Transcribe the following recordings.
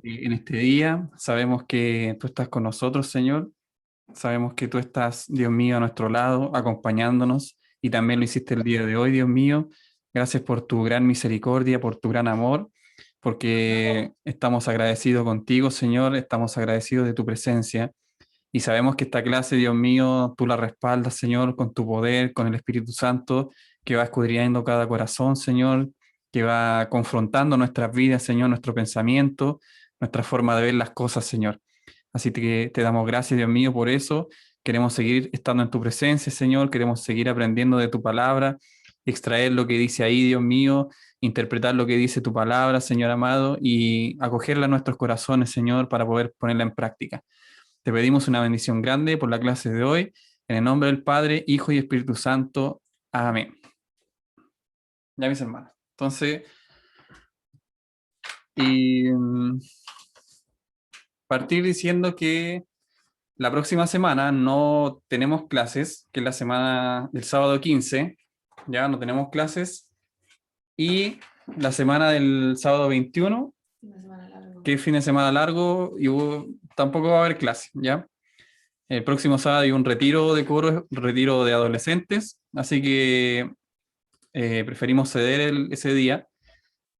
en este día. Sabemos que tú estás con nosotros, Señor. Sabemos que tú estás, Dios mío, a nuestro lado, acompañándonos, y también lo hiciste el día de hoy, Dios mío. Gracias por tu gran misericordia, por tu gran amor, porque estamos agradecidos contigo, Señor, estamos agradecidos de tu presencia. Y sabemos que esta clase, Dios mío, tú la respaldas, Señor, con tu poder, con el Espíritu Santo, que va escudriñando cada corazón, Señor, que va confrontando nuestras vidas, Señor, nuestro pensamiento, nuestra forma de ver las cosas, Señor. Así que te damos gracias, Dios mío, por eso. Queremos seguir estando en tu presencia, Señor. Queremos seguir aprendiendo de tu palabra, extraer lo que dice ahí, Dios mío, interpretar lo que dice tu palabra, Señor amado, y acogerla en nuestros corazones, Señor, para poder ponerla en práctica. Te pedimos una bendición grande por la clase de hoy. En el nombre del Padre, Hijo y Espíritu Santo. Amén. Ya, mis hermanos. Entonces, y partir diciendo que la próxima semana no tenemos clases, que es la semana del sábado 15, ya no tenemos clases, y la semana del sábado 21, que es fin de semana largo, y tampoco va a haber clase, ¿ya? El próximo sábado hay un retiro de coro, retiro de adolescentes, así que preferimos ceder ese día.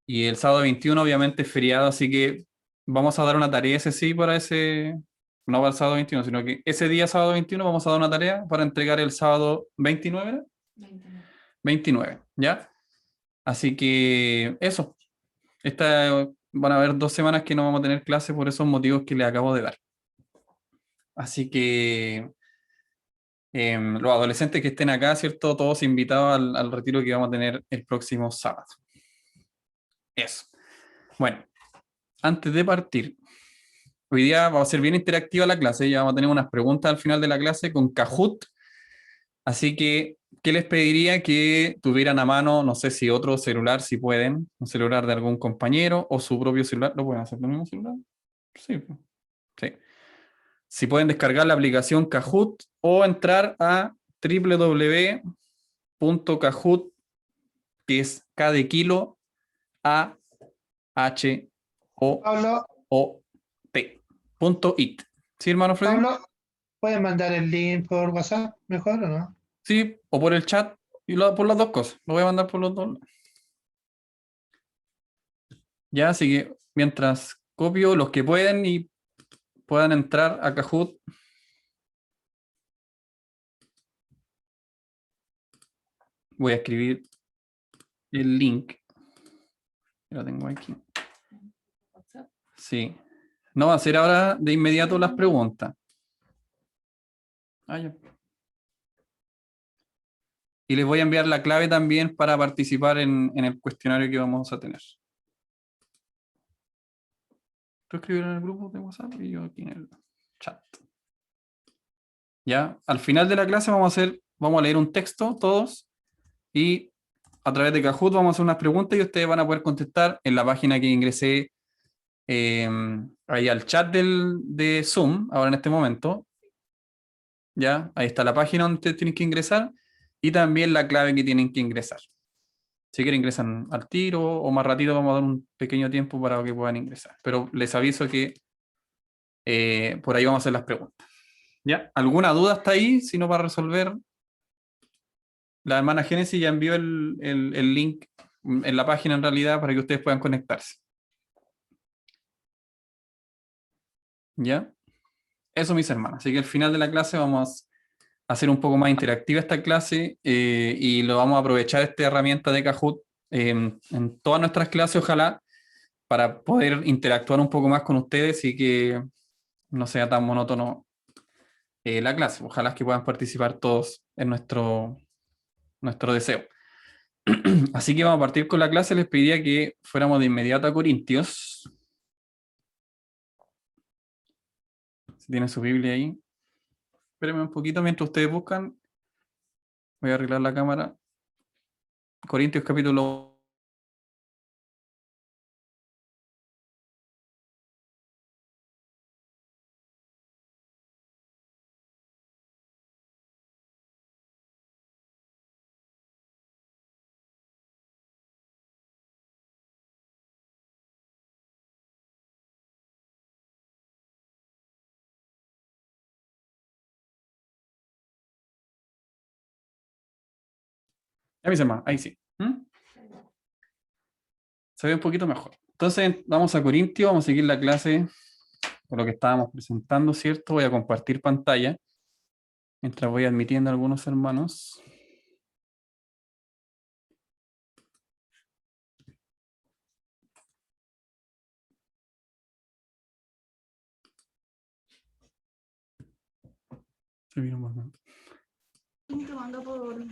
Y el sábado 21 obviamente es feriado, así que vamos a dar una tarea ese sí para ese, no para el sábado 21, sino que ese día sábado 21 vamos a dar una tarea para entregar el sábado 29, ¿no? 29, ¿ya? Así que eso, van a haber 2 semanas que no vamos a tener clase por esos motivos que le acabo de dar. Así que los adolescentes que estén acá, ¿cierto? Todos invitados al retiro que vamos a tener el próximo sábado. Eso. Bueno, antes de partir, hoy día va a ser bien interactiva la clase, ya vamos a tener unas preguntas al final de la clase con Kahoot, así que, ¿qué les pediría? Que tuvieran a mano, no sé si otro celular, si pueden, un celular de algún compañero o su propio celular, ¿lo pueden hacer con el mismo celular? Sí, pues, sí. Si pueden descargar la aplicación Kahoot o entrar a www.kahoot, que es K de kilo, A, H, O, Pablo, O, T, punto it. ¿Sí, hermano Freddy? Pablo, ¿puedes mandar el link por WhatsApp mejor o no? Sí, o por el chat, y por las dos cosas. Lo voy a mandar por los dos. Ya, así que mientras copio los que pueden y puedan entrar a Kahoot, voy a escribir el link. Lo tengo aquí. Sí. No va a ser ahora de inmediato las preguntas. Ah, ya. Y les voy a enviar la clave también para participar en el cuestionario que vamos a tener. Tú escribir en el grupo de WhatsApp y yo aquí en el chat. Ya, al final de la clase vamos a leer un texto todos y a través de Kahoot vamos a hacer unas preguntas y ustedes van a poder contestar en la página que ingresé eh, ahí al chat de Zoom, ahora en este momento. Ya, ahí está la página donde ustedes tienen que ingresar y también la clave que tienen que ingresar. Si quieren ingresan al tiro o más ratito vamos a dar un pequeño tiempo para que puedan ingresar. Pero les aviso que por ahí vamos a hacer las preguntas. ¿Ya? ¿Alguna duda hasta ahí? Si no, para resolver, la hermana Génesis ya envió el link en la página en realidad para que ustedes puedan conectarse. ¿Ya? Eso, mis hermanos. Así que al final de la clase vamos a hacer un poco más interactiva esta clase y lo vamos a aprovechar esta herramienta de Kahoot en todas nuestras clases, ojalá, para poder interactuar un poco más con ustedes y que no sea tan monótono la clase. Ojalá que puedan participar todos en nuestro deseo. Así que vamos a partir con la clase. Les pediría que fuéramos de inmediato a Corintios. Si tienen su Biblia ahí. Espérenme un poquito mientras ustedes buscan. Voy a arreglar la cámara. Corintios capítulo Ya me dice más, ahí sí. ¿Mm? Se ve un poquito mejor. Entonces, vamos a Corintios, vamos a seguir la clase con lo que estábamos presentando, ¿cierto? Voy a compartir pantalla mientras voy admitiendo a algunos hermanos. Se vino un momento. Tomando por...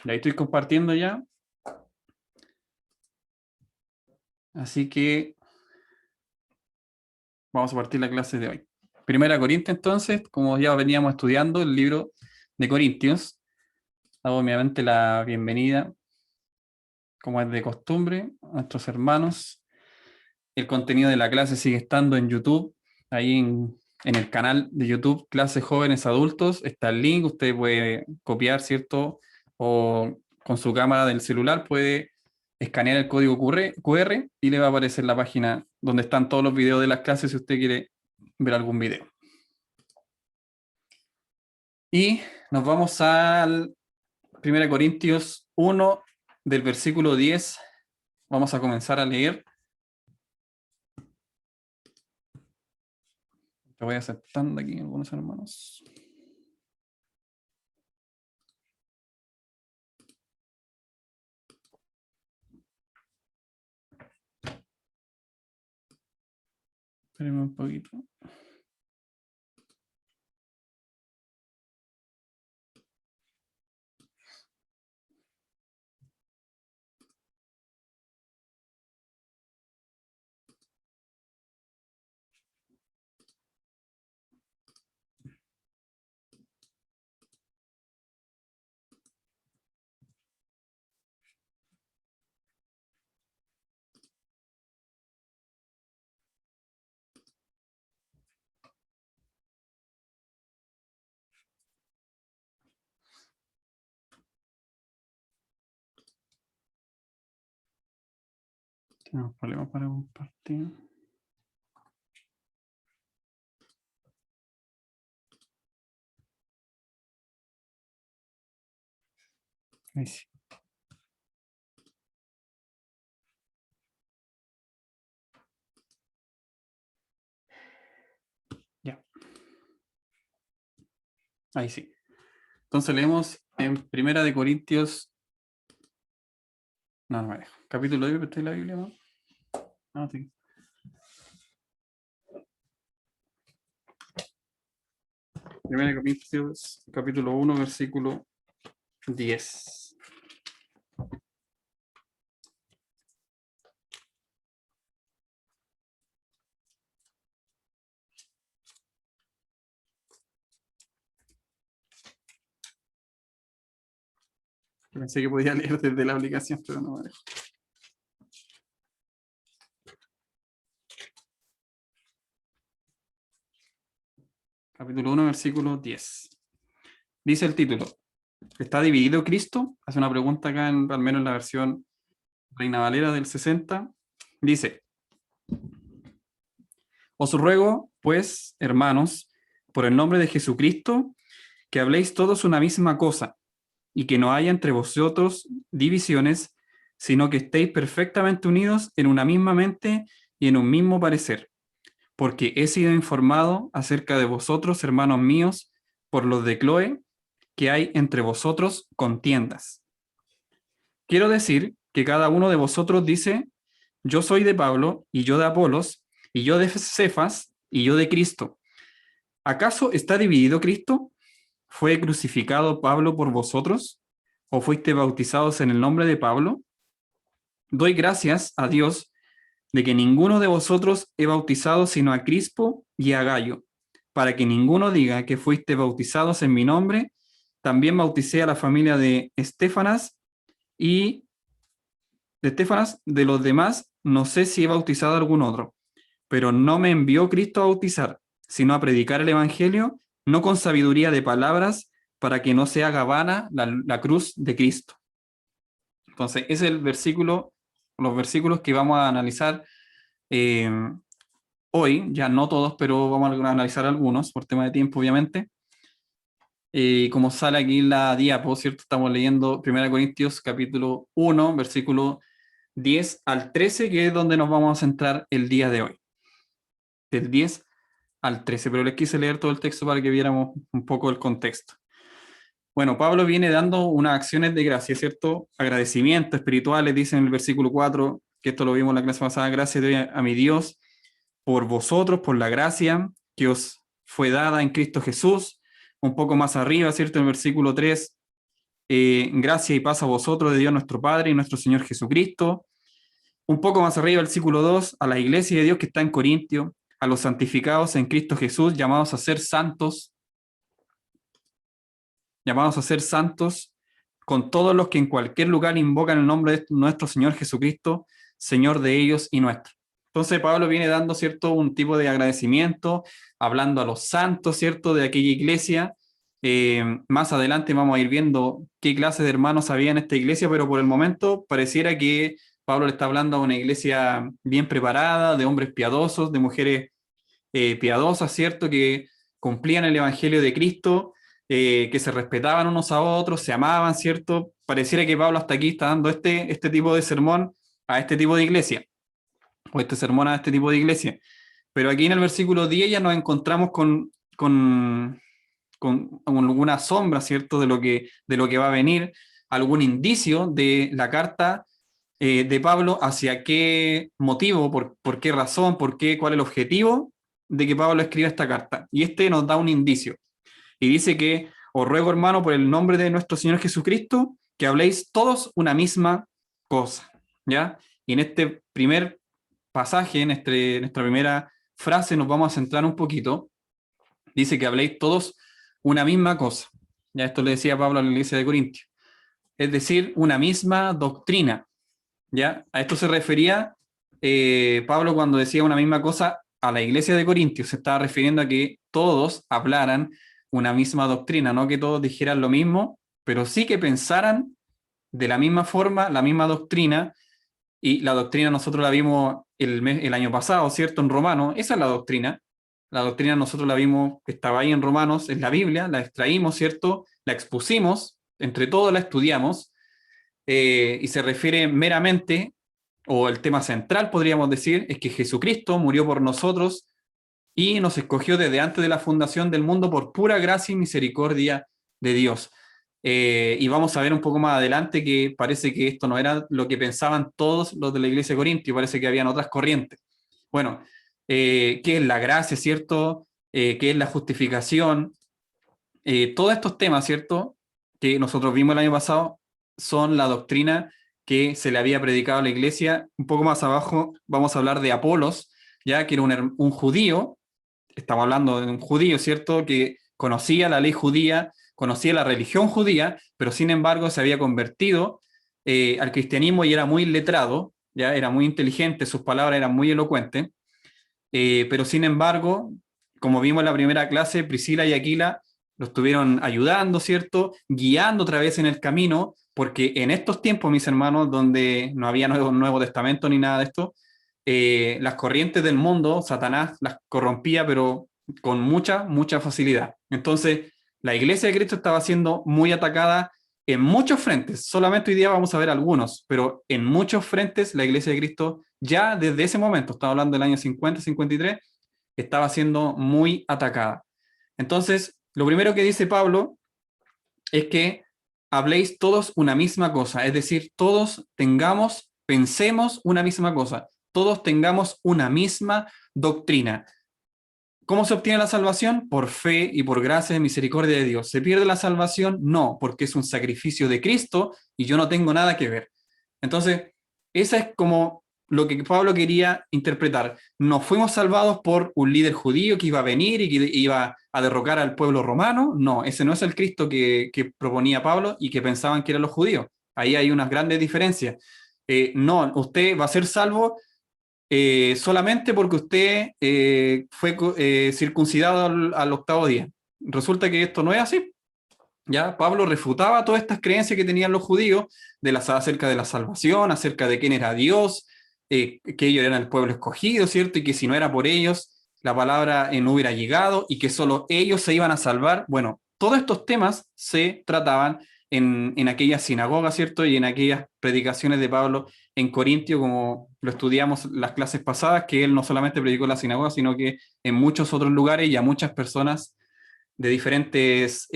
Y ahí estoy compartiendo ya. Así que vamos a partir la clase de hoy. Primera Corintios, entonces, como ya veníamos estudiando el libro de Corintios, hago obviamente la bienvenida, como es de costumbre, a nuestros hermanos. El contenido de la clase sigue estando en YouTube, ahí en el canal de YouTube, Clases Jóvenes Adultos, está el link, usted puede copiar, ¿cierto? O con su cámara del celular puede escanear el código QR y le va a aparecer la página donde están todos los videos de las clases si usted quiere ver algún video. Y nos vamos al 1 Corintios 1, del versículo 10. Vamos a comenzar a leer. Te voy aceptando aquí algunos hermanos. Espérenme un poquito. Tenemos problemas para compartir. Ahí sí. Ya. Ahí sí. Entonces leemos en Primera de Corintios. No, no me dejo. Capítulo 10, ¿está en la Biblia, no? Ah, sí. Primera de Corintios, capítulo 1, versículo 10. Pensé que podía leer desde la aplicación, pero no me dejo. Capítulo 1, versículo 10. Dice el título: ¿está dividido Cristo? Hace una pregunta acá, al menos en la versión Reina Valera del 60. Dice: os ruego, pues, hermanos, por el nombre de Jesucristo, que habléis todos una misma cosa, y que no haya entre vosotros divisiones, sino que estéis perfectamente unidos en una misma mente y en un mismo parecer. Porque he sido informado acerca de vosotros, hermanos míos, por los de Cloe, que hay entre vosotros contiendas. Quiero decir que cada uno de vosotros dice: yo soy de Pablo, y yo de Apolos, y yo de Cefas, y yo de Cristo. ¿Acaso está dividido Cristo? ¿Fue crucificado Pablo por vosotros? ¿O fuiste bautizados en el nombre de Pablo? Doy gracias a Dios de que ninguno de vosotros he bautizado sino a Crispo y a Gayo, para que ninguno diga que fuiste bautizados en mi nombre. También bauticé a la familia de Estéfanas y de los demás no sé si he bautizado a algún otro, pero no me envió Cristo a bautizar, sino a predicar el Evangelio, no con sabiduría de palabras, para que no se haga vana la cruz de Cristo. Entonces, ese es el versículo, los versículos que vamos a analizar hoy, ya no todos, pero vamos a analizar algunos por tema de tiempo, obviamente. Como sale aquí en la diapo, ¿cierto? Estamos leyendo 1 Corintios capítulo 1, versículo 10 al 13, que es donde nos vamos a centrar el día de hoy. Del 10 al 13, pero les quise leer todo el texto para que viéramos un poco el contexto. Bueno, Pablo viene dando unas acciones de gracia, ¿cierto? Agradecimientos espirituales, dice en el versículo 4, que esto lo vimos en la clase pasada, gracias doy a mi Dios por vosotros, por la gracia que os fue dada en Cristo Jesús. Un poco más arriba, ¿cierto? En el versículo 3, gracia y paz a vosotros de Dios nuestro Padre y nuestro Señor Jesucristo. Un poco más arriba, el versículo 2, a la iglesia de Dios que está en Corintio, a los santificados en Cristo Jesús, llamados a ser santos, con todos los que en cualquier lugar invocan el nombre de nuestro Señor Jesucristo, Señor de ellos y nuestro. Entonces Pablo viene dando, ¿cierto?, un tipo de agradecimiento, hablando a los santos, ¿cierto?, de aquella iglesia. Más adelante vamos a ir viendo qué clase de hermanos había en esta iglesia, pero por el momento pareciera que Pablo le está hablando a una iglesia bien preparada, de hombres piadosos, de mujeres piadosas, ¿cierto?, que cumplían el evangelio de Cristo, que se respetaban unos a otros, se amaban, ¿cierto? Pareciera que Pablo hasta aquí está dando este tipo de sermón a este tipo de iglesia, o este sermón a este tipo de iglesia. Pero aquí en el versículo 10 ya nos encontramos con alguna sombra, ¿cierto?, de lo que va a venir, algún indicio de la carta de Pablo, hacia qué motivo, por qué razón, cuál es el objetivo de que Pablo escriba esta carta. Y nos da un indicio. Y dice que os ruego, hermano, por el nombre de nuestro Señor Jesucristo, que habléis todos una misma cosa, ¿ya? Y en este primer pasaje, en nuestra primera frase, nos vamos a centrar un poquito. Dice que habléis todos una misma cosa. Ya esto le decía Pablo a la iglesia de Corintios. Es decir, una misma doctrina, ¿ya? A esto se refería Pablo cuando decía una misma cosa a la iglesia de Corintios. Se estaba refiriendo a que todos hablaran una misma doctrina, no que todos dijeran lo mismo, pero sí que pensaran de la misma forma, la misma doctrina, y la doctrina nosotros la vimos el año pasado, ¿cierto? En Romanos, esa es la doctrina. La doctrina nosotros la vimos, estaba ahí en Romanos, en la Biblia, la extraímos, ¿cierto? La expusimos, entre todos la estudiamos, y se refiere meramente, o el tema central podríamos decir, es que Jesucristo murió por nosotros y nos escogió desde antes de la fundación del mundo por pura gracia y misericordia de Dios. Y vamos a ver un poco más adelante que parece que esto no era lo que pensaban todos los de la iglesia de Corintio, parece que habían otras corrientes. Bueno, ¿qué es la gracia, cierto? ¿Qué es la justificación? Todos estos temas, ¿cierto?, que nosotros vimos el año pasado, son la doctrina que se le había predicado a la iglesia. Un poco más abajo vamos a hablar de Apolos, ya que era un judío. Estamos hablando de un judío, ¿cierto?, que conocía la ley judía, conocía la religión judía, pero sin embargo se había convertido al cristianismo y era muy letrado, ya era muy inteligente, sus palabras eran muy elocuentes, pero sin embargo, como vimos en la primera clase, Priscila y Aquila lo estuvieron ayudando, ¿cierto?, guiando otra vez en el camino, porque en estos tiempos, mis hermanos, donde no había Nuevo Testamento ni nada de esto, las corrientes del mundo, Satanás las corrompía, pero con mucha facilidad. Entonces, la iglesia de Cristo estaba siendo muy atacada en muchos frentes. Solamente hoy día vamos a ver algunos, pero en muchos frentes la iglesia de Cristo, ya desde ese momento, estaba hablando del año 50, 53, estaba siendo muy atacada. Entonces, lo primero que dice Pablo es que habléis todos una misma cosa, es decir, todos pensemos una misma cosa, todos tengamos una misma doctrina. ¿Cómo se obtiene la salvación? Por fe y por gracia y misericordia de Dios. ¿Se pierde la salvación? No, porque es un sacrificio de Cristo y yo no tengo nada que ver. Entonces, esa es como lo que Pablo quería interpretar. No fuimos salvados por un líder judío que iba a venir y que iba a derrocar al pueblo romano. No, ese no es el Cristo que proponía Pablo y que pensaban que eran los judíos. Ahí hay unas grandes diferencias. No, usted va a ser salvo solamente porque usted fue circuncidado al octavo día. Resulta que esto no es así. Ya Pablo refutaba todas estas creencias que tenían los judíos acerca de la salvación, acerca de quién era Dios, que ellos eran el pueblo escogido, ¿cierto? Y que si no era por ellos, la palabra no hubiera llegado y que solo ellos se iban a salvar. Bueno, todos estos temas se trataban en aquella sinagoga, ¿cierto? Y en aquellas predicaciones de Pablo en Corintio, como lo estudiamos las clases pasadas, que él no solamente predicó en la sinagoga, sino que en muchos otros lugares y a muchas personas de diferentes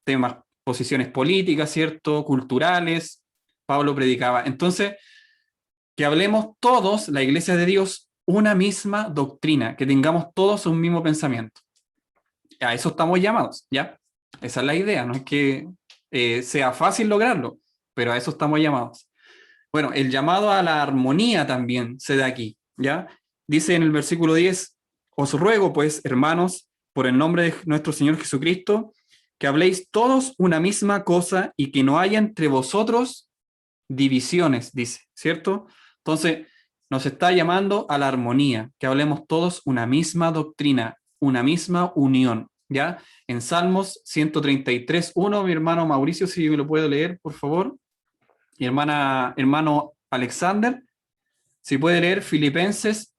temas, posiciones políticas, ¿cierto? Culturales. Pablo predicaba. Entonces, que hablemos todos, la iglesia de Dios, una misma doctrina, que tengamos todos un mismo pensamiento. A eso estamos llamados, ¿ya? Esa es la idea, no es que sea fácil lograrlo, pero a eso estamos llamados. Bueno, el llamado a la armonía también se da aquí, ¿ya? Dice en el versículo 10, os ruego pues, hermanos, por el nombre de nuestro Señor Jesucristo, que habléis todos una misma cosa y que no haya entre vosotros divisiones, dice, ¿cierto? Entonces, nos está llamando a la armonía, que hablemos todos una misma doctrina, una misma unión, ¿ya? En Salmos 133:1, mi hermano Mauricio, si me lo puedo leer, por favor. Mi hermano Alexander, si puede leer Filipenses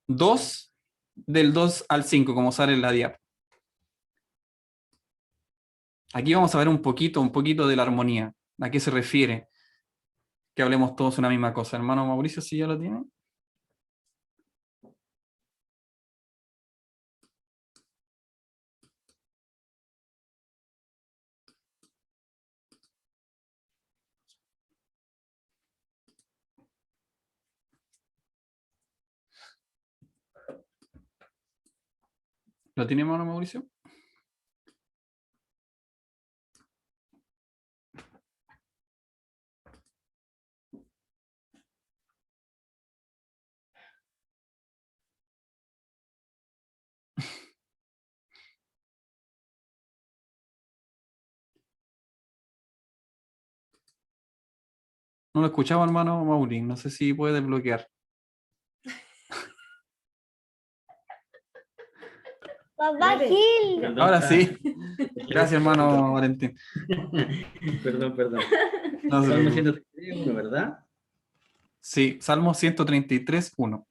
2, del 2 al 5, como sale en la diapositiva. Aquí vamos a ver un poquito de la armonía. ¿A qué se refiere? Que hablemos todos una misma cosa. Hermano Mauricio, si ya lo tiene. ¿Lo tiene, hermano Mauricio? No lo escuchaba, hermano Mauri. No sé si puede desbloquear. Papá Gil. Perdón, Ahora sí. Gracias, hermano perdón. Valentín. Perdón. No se Salmo preocupe. 131, ¿verdad? Sí, Salmo 133:1.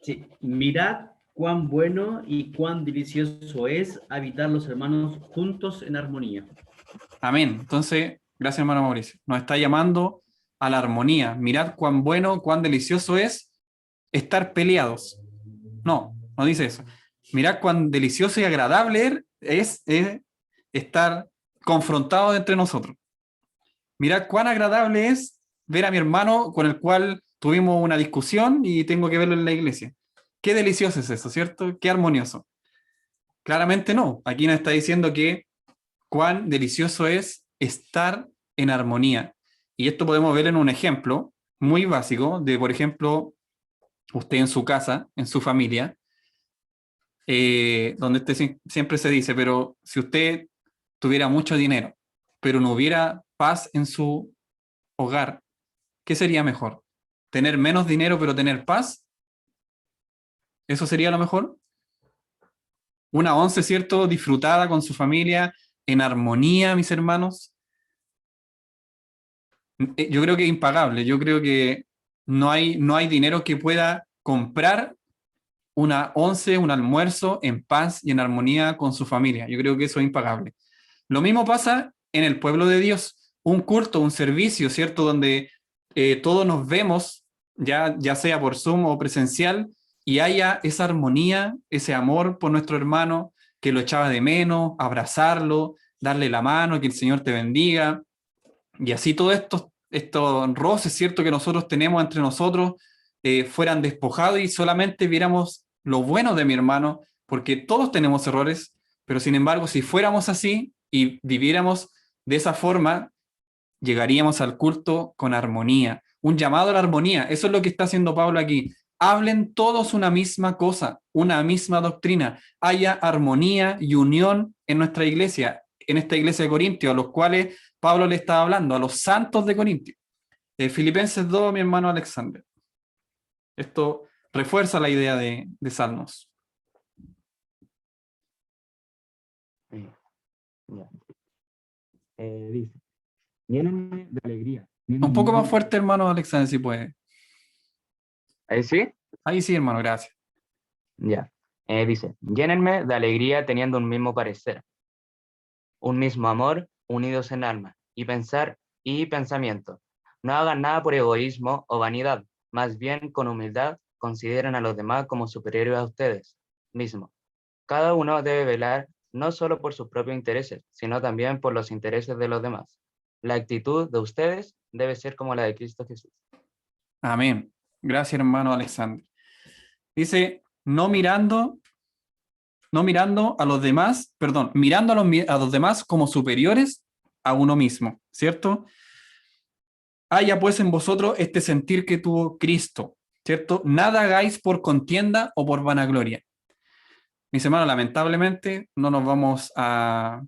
Sí. Mirad cuán bueno y cuán delicioso es habitar los hermanos juntos en armonía. Amén. Entonces, gracias, hermano Mauricio. Nos está llamando a la armonía. Mirad cuán bueno, cuán delicioso es estar peleados. No, no dice eso. Mirad cuán delicioso y agradable es estar confrontados entre nosotros. Mirad cuán agradable es ver a mi hermano con el cual tuvimos una discusión y tengo que verlo en la iglesia. Qué delicioso es eso, ¿cierto? Qué armonioso. Claramente no. Aquí nos está diciendo que cuán delicioso es estar en armonía. Y esto podemos ver en un ejemplo muy básico de, por ejemplo, usted en su casa, en su familia, donde siempre se dice, pero si usted tuviera mucho dinero, pero no hubiera paz en su hogar, ¿qué sería mejor? ¿Tener menos dinero pero tener paz? ¿Eso sería lo mejor? Una once, ¿cierto? Disfrutada con su familia, en armonía, mis hermanos. Yo creo que es impagable. Yo creo que no hay dinero que pueda comprar una once, un almuerzo en paz y en armonía con su familia. Yo creo que eso es impagable. Lo mismo pasa en el pueblo de Dios. Un culto, un servicio, ¿cierto? Donde todos nos vemos, ya sea por Zoom o presencial, y haya esa armonía, ese amor por nuestro hermano que lo echaba de menos, abrazarlo, darle la mano, que el Señor te bendiga. Y así todos estos roces, ¿cierto? Que nosotros tenemos entre nosotros, fueran despojados y solamente viéramos lo bueno de mi hermano, porque todos tenemos errores, pero sin embargo, si fuéramos así y viviéramos de esa forma, llegaríamos al culto con armonía. Un llamado a la armonía. Eso es lo que está haciendo Pablo aquí. Hablen todos una misma cosa, una misma doctrina. Haya armonía y unión en nuestra iglesia, en esta iglesia de Corintios, a los cuales Pablo le estaba hablando, a los santos de Corintios. Filipenses 2, mi hermano Alexander. Esto refuerza la idea de Salmos. Sí, ya. Dice, llénenme de alegría. Un poco más fuerte, hermano Alexander, si puede. Ahí sí, Ahí sí, hermano, gracias. ya. Dice, llénenme de alegría teniendo un mismo parecer, un mismo amor, unidos en alma, y pensamiento. No hagan nada por egoísmo o vanidad, más bien con humildad consideren a los demás como superiores a ustedes mismos. Cada uno debe velar no solo por sus propios intereses, sino también por los intereses de los demás. La actitud de ustedes debe ser como la de Cristo Jesús. Amén. Gracias, hermano Alexander. Dice, no mirando a los demás, perdón, mirando a los demás como superiores a uno mismo, ¿cierto? Haya pues en vosotros este sentir que tuvo Cristo, ¿cierto? Nada hagáis por contienda o por vanagloria. Mis hermanos, lamentablemente no nos vamos a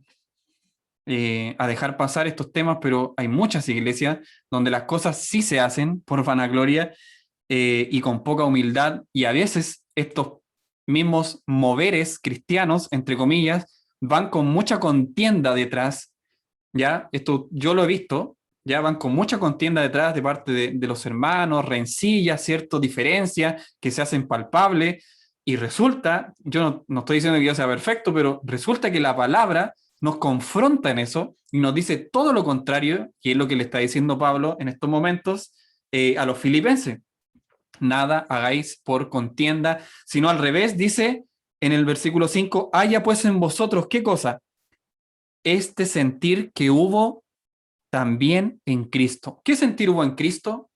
dejar pasar estos temas, pero hay muchas iglesias donde las cosas sí se hacen por vanagloria y con poca humildad, y a veces estos mismos moveres cristianos, entre comillas, van con mucha contienda detrás, ¿ya? Esto yo lo he visto, ya van con mucha contienda detrás de parte de los hermanos, rencillas, ¿cierto? Diferencias que se hacen palpables, y resulta, yo no estoy diciendo que yo sea perfecto, pero resulta que la palabra nos confronta en eso y nos dice todo lo contrario, que es lo que le está diciendo Pablo en estos momentos a los filipenses. Nada hagáis por contienda, sino al revés, dice en el versículo 5, haya pues en vosotros, ¿qué cosa? Este sentir que hubo también en Cristo. ¿Qué sentir hubo en Cristo?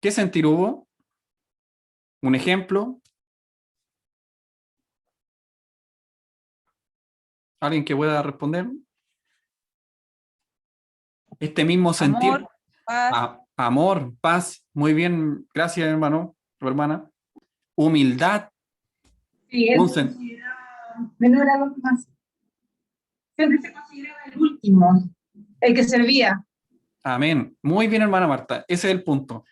¿Qué sentir hubo? Un ejemplo. ¿Alguien que pueda responder? Este mismo sentir. Amor, paz. Amor, paz. Muy bien, gracias, hermano, o hermana. Humildad. Sí, él Un se sen- consideraba menor a los demás. Siempre se consideraba el último, el que servía. Amén. Muy bien, hermana Marta. Ese es el punto.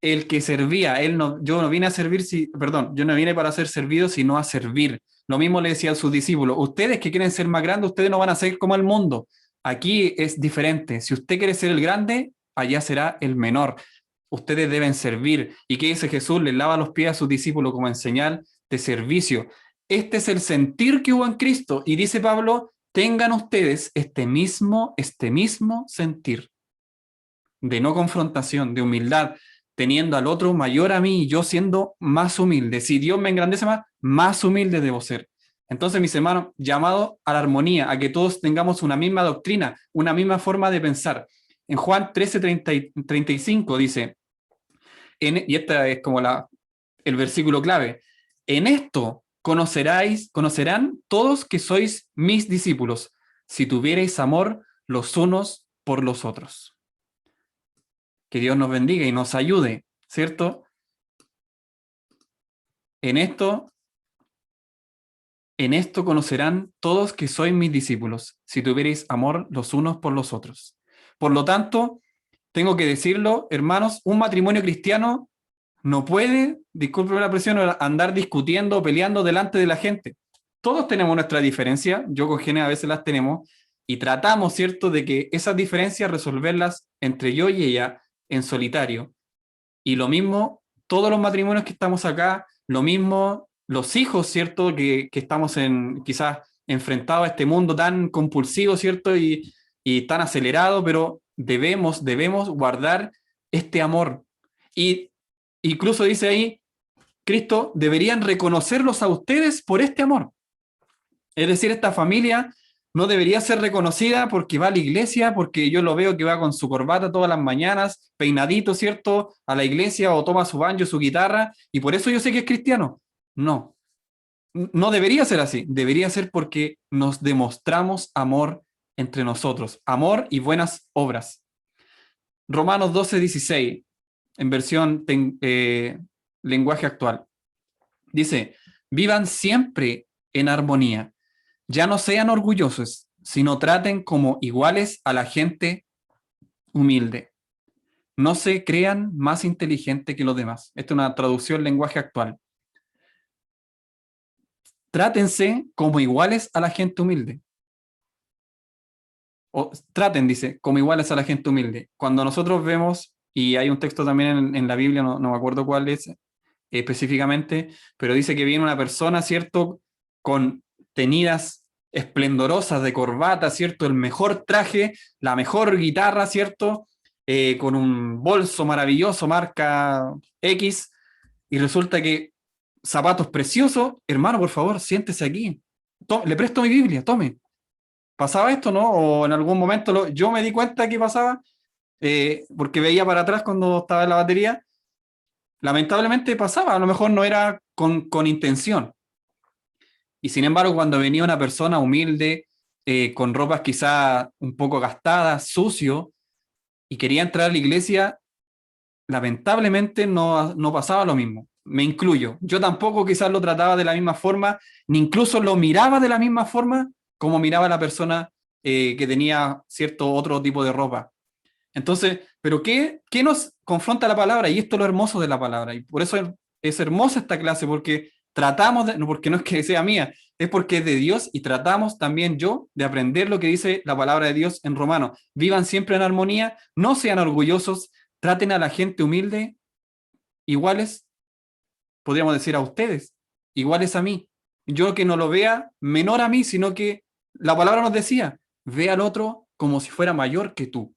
El que servía, yo no vine a servir, yo no vine para ser servido, sino a servir. Lo mismo le decía a sus discípulos, ustedes que quieren ser más grandes, ustedes no van a ser como el mundo. Aquí es diferente. Si usted quiere ser el grande, allá será el menor. Ustedes deben servir. ¿Y qué dice Jesús? Les lava los pies a sus discípulos como en señal de servicio. Este es el sentir que hubo en Cristo. Y dice Pablo, tengan ustedes este mismo sentir de no confrontación, de humildad, teniendo al otro mayor a mí y yo siendo más humilde. Si Dios me engrandece más humilde debo ser. Entonces, mis hermanos, llamado a la armonía, a que todos tengamos una misma doctrina, una misma forma de pensar. En Juan 13:35 dice, y esta es como el versículo clave, en esto conocerán todos que sois mis discípulos, si tuvierais amor los unos por los otros. Que Dios nos bendiga y nos ayude, ¿cierto? En esto conocerán todos que sois mis discípulos, si tuvierais amor los unos por los otros. Por lo tanto, tengo que decirlo, hermanos, un matrimonio cristiano no puede, discúlpeme la presión, andar discutiendo o peleando delante de la gente. Todos tenemos nuestra diferencia, yo con Gene a veces las tenemos, y tratamos, ¿cierto?, de que esas diferencias resolverlas entre yo y ella en solitario. Y lo mismo, todos los matrimonios que estamos acá, lo mismo los hijos, ¿cierto?, que estamos quizás enfrentados a este mundo tan compulsivo, ¿cierto?, y tan acelerado, pero debemos guardar este amor. Y incluso dice ahí, Cristo, deberían reconocerlos a ustedes por este amor. Es decir, esta familia no debería ser reconocida porque va a la iglesia, porque yo lo veo que va con su corbata todas las mañanas, peinadito, ¿cierto?, a la iglesia, o toma su banjo, su guitarra, y por eso yo sé que es cristiano. No, no debería ser así. Debería ser porque nos demostramos amor entre nosotros, amor y buenas obras. Romanos 12:16, en versión lenguaje actual. Dice, vivan siempre en armonía. Ya no sean orgullosos, sino traten como iguales a la gente humilde. No se crean más inteligentes que los demás. Esta es una traducción en lenguaje actual. Trátense como iguales a la gente humilde. O traten, dice, como iguales a la gente humilde. Cuando nosotros vemos y hay un texto también en la Biblia, no me acuerdo cuál es específicamente, pero dice que viene una persona, ¿cierto? Con tenidas esplendorosas de corbata, ¿cierto? El mejor traje, la mejor guitarra, ¿cierto? Con un bolso maravilloso, marca X, y resulta que zapatos preciosos, hermano, por favor, siéntese aquí. Le presto mi Biblia, tome. ¿Pasaba esto, no? O en algún momento yo me di cuenta que pasaba, porque veía para atrás cuando estaba en la batería. Lamentablemente pasaba, a lo mejor no era con intención. Y sin embargo, cuando venía una persona humilde, con ropas quizá un poco gastadas, sucio, y quería entrar a la iglesia, lamentablemente no pasaba lo mismo. Me incluyo. Yo tampoco quizás lo trataba de la misma forma, ni incluso lo miraba de la misma forma como miraba la persona que tenía cierto otro tipo de ropa. Entonces, ¿pero qué nos confronta la palabra? Y esto es lo hermoso de la palabra. Y por eso es hermosa esta clase, porque tratamos no porque no es que sea mía, es porque es de Dios y tratamos también yo de aprender lo que dice la palabra de Dios en Romanos. Vivan siempre en armonía, no sean orgullosos, traten a la gente humilde, iguales, podríamos decir a ustedes, iguales a mí. Yo que no lo vea menor a mí, sino que la palabra nos decía, ve al otro como si fuera mayor que tú.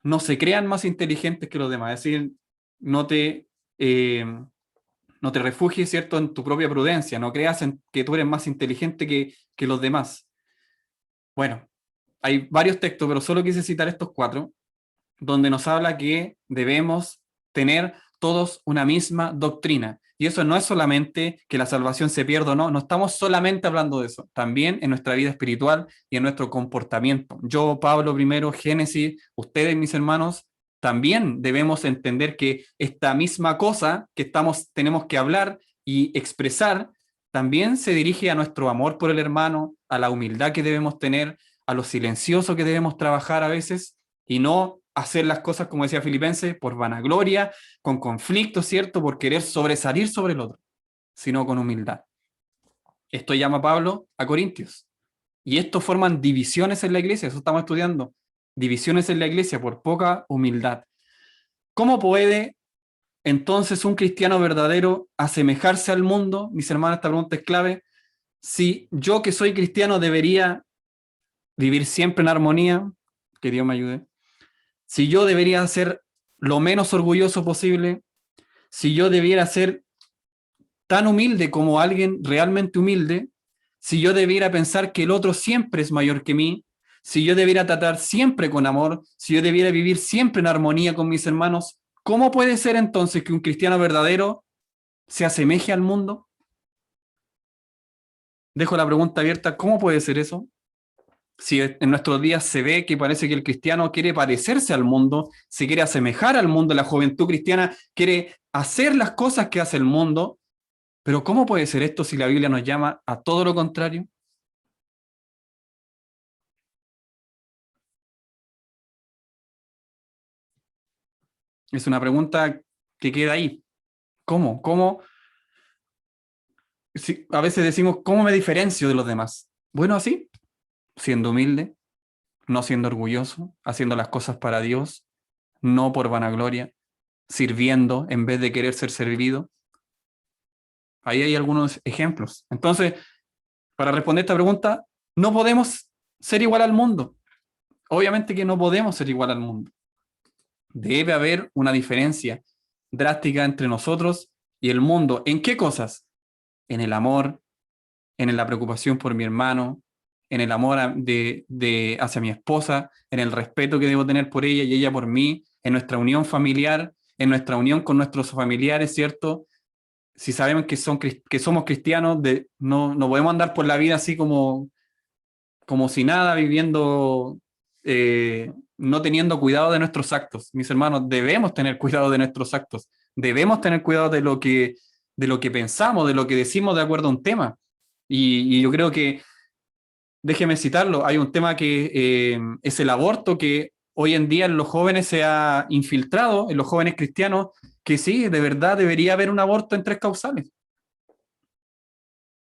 No se crean más inteligentes que los demás, es decir, no te, eh, no te refugies, ¿cierto?, en tu propia prudencia, no creas en que tú eres más inteligente que los demás. Bueno, hay varios textos, pero solo quise citar estos 4, donde nos habla que debemos tener todos una misma doctrina. Y eso no es solamente que la salvación se pierda o no, no estamos solamente hablando de eso, también en nuestra vida espiritual y en nuestro comportamiento. Yo, Pablo primero, Génesis, ustedes, mis hermanos, también debemos entender que esta misma cosa que tenemos que hablar y expresar, también se dirige a nuestro amor por el hermano, a la humildad que debemos tener, a lo silencioso que debemos trabajar a veces, y no hacer las cosas, como decía Filipenses, por vanagloria, con conflicto, ¿cierto? Por querer sobresalir sobre el otro, sino con humildad. Esto llama Pablo a Corintios. Y esto forman divisiones en la iglesia, eso estamos estudiando. Divisiones en la iglesia por poca humildad. ¿Cómo puede entonces un cristiano verdadero asemejarse al mundo? Mis hermanos, esta pregunta es clave. Si yo que soy cristiano debería vivir siempre en armonía, que Dios me ayude. Si yo debería ser lo menos orgulloso posible, si yo debiera ser tan humilde como alguien realmente humilde, si yo debiera pensar que el otro siempre es mayor que mí, si yo debiera tratar siempre con amor, si yo debiera vivir siempre en armonía con mis hermanos, ¿cómo puede ser entonces que un cristiano verdadero se asemeje al mundo? Dejo la pregunta abierta, ¿cómo puede ser eso? Si en nuestros días se ve que parece que el cristiano quiere parecerse al mundo, se quiere asemejar al mundo, la juventud cristiana quiere hacer las cosas que hace el mundo, pero ¿cómo puede ser esto si la Biblia nos llama a todo lo contrario? Es una pregunta que queda ahí. ¿Cómo? ¿Cómo? Si, a veces decimos, ¿cómo me diferencio de los demás? Bueno, así, siendo humilde, no siendo orgulloso, haciendo las cosas para Dios, no por vanagloria, sirviendo en vez de querer ser servido. Ahí hay algunos ejemplos. Entonces, para responder esta pregunta, no podemos ser igual al mundo. Obviamente que no podemos ser igual al mundo. Debe haber una diferencia drástica entre nosotros y el mundo. ¿En qué cosas? En el amor, en la preocupación por mi hermano, en el amor hacia mi esposa, en el respeto que debo tener por ella y ella por mí, en nuestra unión familiar, en nuestra unión con nuestros familiares, ¿cierto? Si sabemos que somos cristianos, no podemos andar por la vida así como si nada, viviendo, no teniendo cuidado de nuestros actos. Mis hermanos, debemos tener cuidado de nuestros actos, debemos tener cuidado de lo que pensamos, de lo que decimos de acuerdo a un tema. Y yo creo que, déjeme citarlo, hay un tema que es el aborto, que hoy en día en los jóvenes se ha infiltrado, en los jóvenes cristianos, que sí, de verdad debería haber un aborto en 3 causales.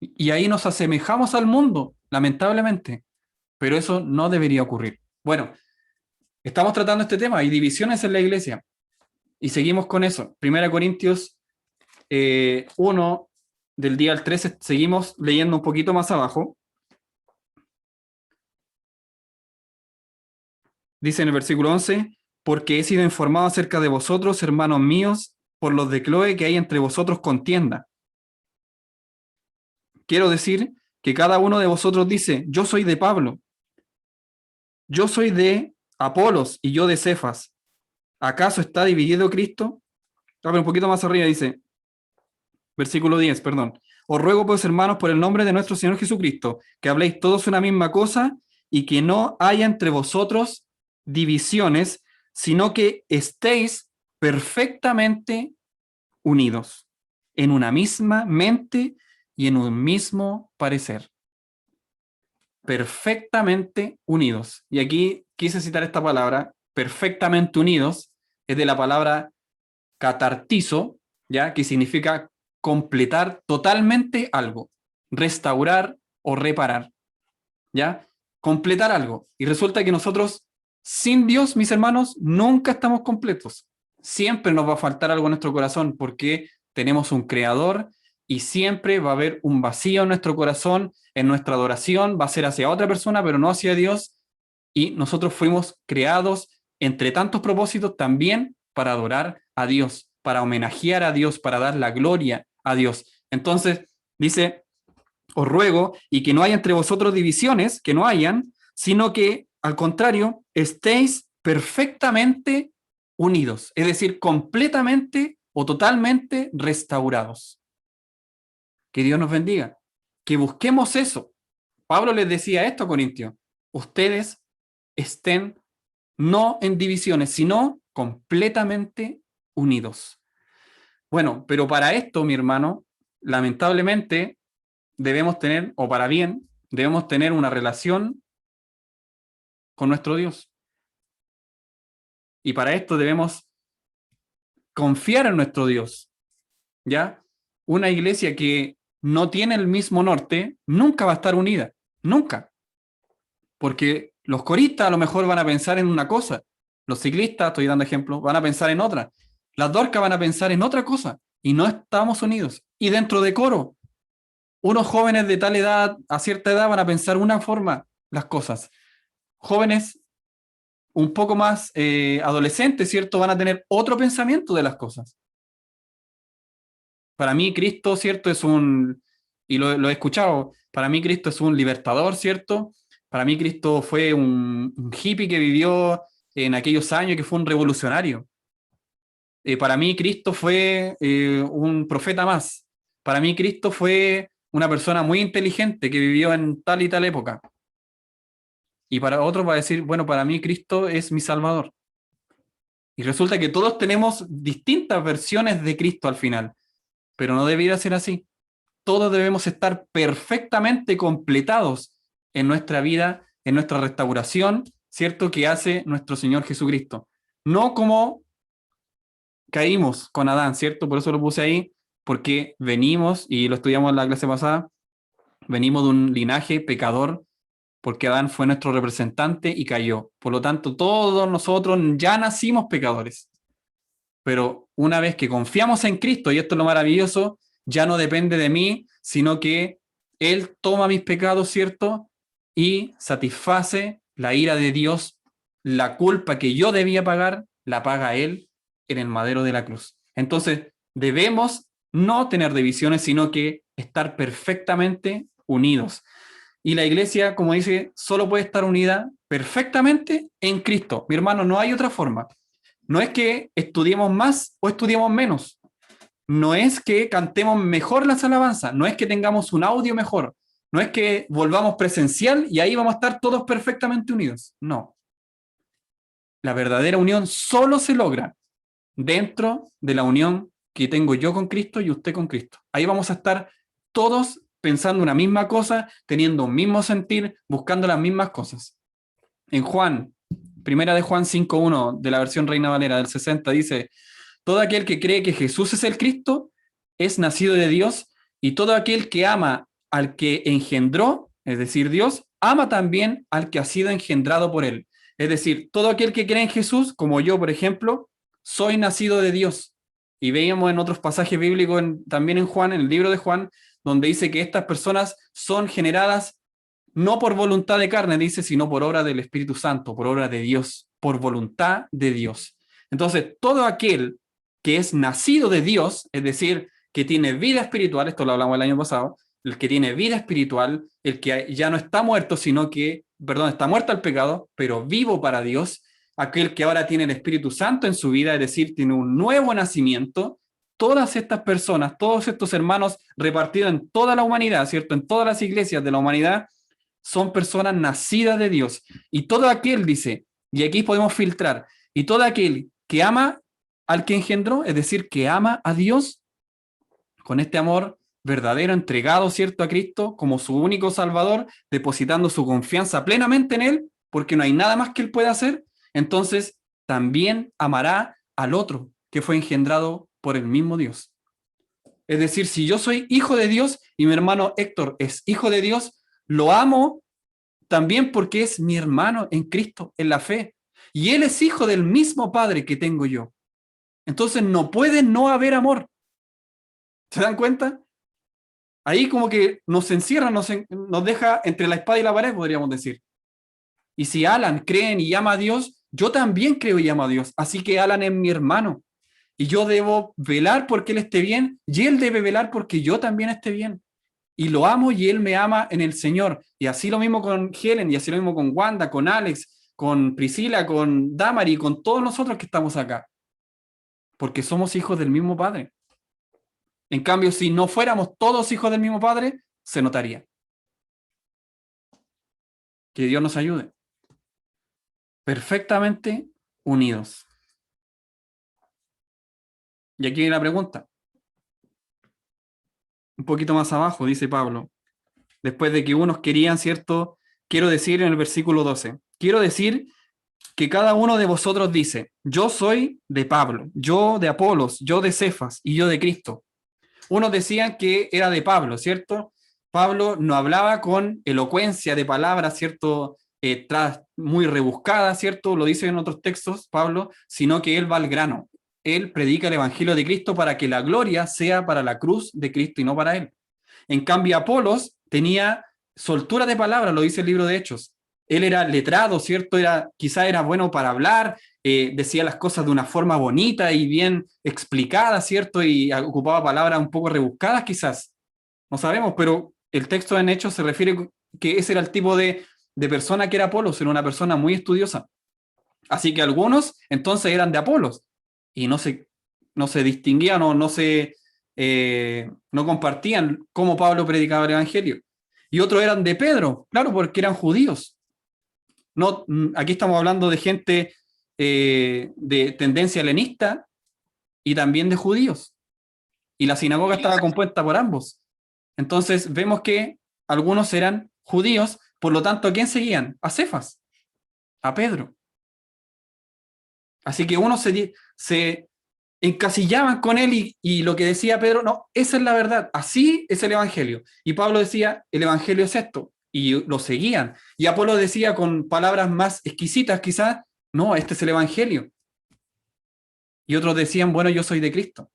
Y ahí nos asemejamos al mundo, lamentablemente, pero eso no debería ocurrir. Bueno, estamos tratando este tema, hay divisiones en la iglesia. Y seguimos con eso. 1 Corintios 1, del día al 13, seguimos leyendo un poquito más abajo. Dice en el versículo 11, porque he sido informado acerca de vosotros, hermanos míos, por los de Cloe, que hay entre vosotros contienda. Quiero decir que cada uno de vosotros dice, yo soy de Pablo, yo soy de Apolos y yo de Cefas. ¿Acaso está dividido Cristo? Un poquito más arriba dice, versículo 10, perdón. Os ruego pues, hermanos, por el nombre de nuestro Señor Jesucristo, que habléis todos una misma cosa y que no haya entre vosotros divisiones, sino que estéis perfectamente unidos, en una misma mente y en un mismo parecer. Perfectamente unidos. Y aquí quise citar esta palabra, perfectamente unidos, es de la palabra catartizo, ¿ya? Que significa completar totalmente algo, restaurar o reparar, ¿ya? Completar algo. Y resulta que nosotros, sin Dios, mis hermanos, nunca estamos completos. Siempre nos va a faltar algo en nuestro corazón porque tenemos un creador y siempre va a haber un vacío en nuestro corazón, en nuestra adoración, va a ser hacia otra persona, pero no hacia Dios. Y nosotros fuimos creados, entre tantos propósitos, también para adorar a Dios, para homenajear a Dios, para dar la gloria a Dios. Entonces, dice, os ruego, y que no haya entre vosotros divisiones, que no hayan, sino que, al contrario, estéis perfectamente unidos, es decir, completamente o totalmente restaurados. Que Dios nos bendiga, que busquemos eso. Pablo les decía esto a Corintios, ustedes estén no en divisiones, sino completamente unidos. Bueno, pero para esto, mi hermano, lamentablemente debemos tener, o para bien, debemos tener una relación con nuestro Dios. Y para esto debemos confiar en nuestro Dios, ¿ya? Una iglesia que no tiene el mismo norte nunca va a estar unida, nunca. Porque los coristas a lo mejor van a pensar en una cosa, los ciclistas, estoy dando ejemplo, van a pensar en otra, las dorcas van a pensar en otra cosa, y no estamos unidos. Y dentro de coro, unos jóvenes de tal edad, a cierta edad, van a pensar una forma las cosas. Jóvenes un poco más adolescentes, ¿cierto? Van a tener otro pensamiento de las cosas. Para mí Cristo, ¿cierto? Es un, y lo he escuchado, para mí Cristo es un libertador, ¿cierto? Para mí Cristo fue un hippie que vivió en aquellos años, que fue un revolucionario. Para mí Cristo fue un profeta más. Para mí Cristo fue una persona muy inteligente que vivió en tal y tal época. Y para otros va a decir, bueno, para mí Cristo es mi Salvador. Y resulta que todos tenemos distintas versiones de Cristo al final, pero no debiera ser así. Todos debemos estar perfectamente completados en nuestra vida, en nuestra restauración, ¿cierto? Que hace nuestro Señor Jesucristo. No como caímos con Adán, ¿cierto? Por eso lo puse ahí, porque venimos, y lo estudiamos en la clase pasada, venimos de un linaje pecador, porque Adán fue nuestro representante y cayó. Por lo tanto, todos nosotros ya nacimos pecadores. Pero una vez que confiamos en Cristo, y esto es lo maravilloso, ya no depende de mí, sino que Él toma mis pecados, ¿cierto? Y satisface la ira de Dios, la culpa que yo debía pagar, la paga Él en el madero de la cruz. Entonces, debemos no tener divisiones, sino que estar perfectamente unidos. Y la iglesia, como dice, solo puede estar unida perfectamente en Cristo. Mi hermano, no hay otra forma. No es que estudiemos más o estudiemos menos. No es que cantemos mejor las alabanzas. No es que tengamos un audio mejor. No es que volvamos presencial y ahí vamos a estar todos perfectamente unidos. No. La verdadera unión solo se logra dentro de la unión que tengo yo con Cristo y usted con Cristo. Ahí vamos a estar todos pensando una misma cosa, teniendo un mismo sentir, buscando las mismas cosas. En Juan, primera de Juan 5.1, de la versión Reina Valera del 60, dice, todo aquel que cree que Jesús es el Cristo es nacido de Dios, y todo aquel que ama al que engendró, es decir, Dios, ama también al que ha sido engendrado por él. Es decir, todo aquel que cree en Jesús, como yo, por ejemplo, soy nacido de Dios. Y veíamos en otros pasajes bíblicos, también en Juan, en el libro de Juan, donde dice que estas personas son generadas no por voluntad de carne, dice, sino por obra del Espíritu Santo, por obra de Dios, por voluntad de Dios. Entonces, todo aquel que es nacido de Dios, es decir, que tiene vida espiritual, esto lo hablamos el año pasado, el que tiene vida espiritual, el que ya no está muerto, sino que, perdón, está muerto al pecado, pero vivo para Dios, aquel que ahora tiene el Espíritu Santo en su vida, es decir, tiene un nuevo nacimiento. Todas estas personas, todos estos hermanos repartidos en toda la humanidad, ¿cierto? En todas las iglesias de la humanidad, son personas nacidas de Dios. Y todo aquel, dice, y aquí podemos filtrar, y todo aquel que ama al que engendró, es decir, que ama a Dios, con este amor verdadero, entregado, ¿cierto?, a Cristo como su único Salvador, depositando su confianza plenamente en Él, porque no hay nada más que Él pueda hacer, entonces también amará al otro que fue engendrado por el mismo Dios. Es decir, si yo soy hijo de Dios y mi hermano Héctor es hijo de Dios, lo amo también porque es mi hermano en Cristo, en la fe. Y él es hijo del mismo Padre que tengo yo. Entonces no puede no haber amor. ¿Se dan cuenta? Ahí como que nos encierra, nos deja entre la espada y la pared, podríamos decir. Y si Alan cree y ama a Dios, yo también creo y amo a Dios. Así que Alan es mi hermano. Y yo debo velar porque él esté bien, y él debe velar porque yo también esté bien. Y lo amo y él me ama en el Señor. Y así lo mismo con Helen, y así lo mismo con Wanda, con Alex, con Priscila, con Damari, con todos nosotros que estamos acá. Porque somos hijos del mismo Padre. En cambio, si no fuéramos todos hijos del mismo Padre, se notaría. Que Dios nos ayude. Perfectamente unidos. Y aquí viene la pregunta. Un poquito más abajo, dice Pablo. Después de que unos querían, ¿cierto? Quiero decir en el versículo 12. Quiero decir que cada uno de vosotros dice, yo soy de Pablo, yo de Apolos, yo de Cefas y yo de Cristo. Unos decían que era de Pablo, ¿cierto? Pablo no hablaba con elocuencia de palabras, ¿cierto? Muy rebuscada, ¿cierto? Lo dice en otros textos, Pablo, sino que él va al grano. Él predica el evangelio de Cristo para que la gloria sea para la cruz de Cristo y no para él. En cambio, Apolos tenía soltura de palabra, lo dice el libro de Hechos. Él era letrado, ¿cierto? Quizá era bueno para hablar, decía las cosas de una forma bonita y bien explicada, ¿cierto? Y ocupaba palabras un poco rebuscadas, quizás. No sabemos, pero el texto en Hechos se refiere que ese era el tipo de persona que era Apolos, era una persona muy estudiosa. Así que algunos entonces eran de Apolos y no se distinguían o no compartían cómo Pablo predicaba el evangelio. Y otros eran de Pedro, claro, porque eran judíos. No, aquí estamos hablando de gente de tendencia helenista y también de judíos. Y la sinagoga estaba compuesta por ambos. Entonces vemos que algunos eran judíos, por lo tanto, ¿a quién seguían? A Cefas, a Pedro. Así que unos se encasillaban con él y lo que decía Pedro, no, esa es la verdad, así es el evangelio. Y Pablo decía, el evangelio es esto, y lo seguían. Y Apolo decía con palabras más exquisitas quizás, no, este es el evangelio. Y otros decían, bueno, yo soy de Cristo.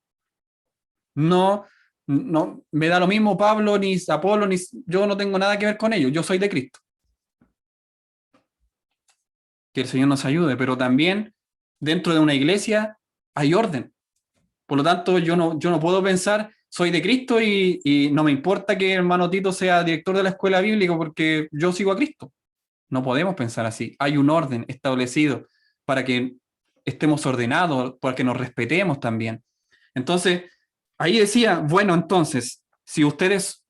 No, me da lo mismo Pablo, ni Apolo, yo no tengo nada que ver con ellos, yo soy de Cristo. Que el Señor nos ayude, pero también dentro de una iglesia hay orden. Por lo tanto, yo no puedo pensar, soy de Cristo y no me importa que hermano Tito sea director de la escuela bíblica porque yo sigo a Cristo. No podemos pensar así. Hay un orden establecido para que estemos ordenados, para que nos respetemos también. Entonces, ahí decía, bueno, entonces, si a ustedes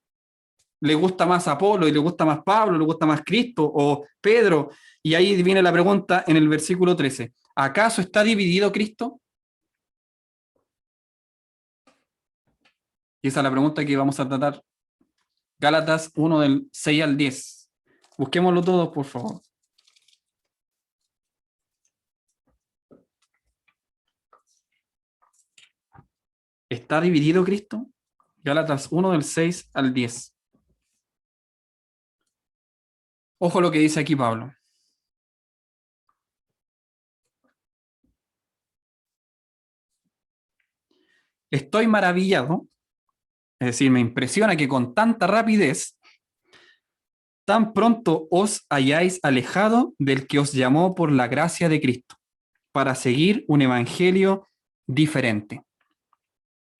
les gusta más Apolo y les gusta más Pablo, les gusta más Cristo o Pedro, y ahí viene la pregunta en el versículo 13. ¿Acaso está dividido Cristo? Y esa es la pregunta que vamos a tratar. Gálatas 1 del 6 al 10. Busquémoslo todos, por favor. ¿Está dividido Cristo? Gálatas 1 del 6 al 10. Ojo lo que dice aquí Pablo. estoy maravillado, es decir, me impresiona que con tanta rapidez, tan pronto os hayáis alejado del que os llamó por la gracia de Cristo, para seguir un evangelio diferente.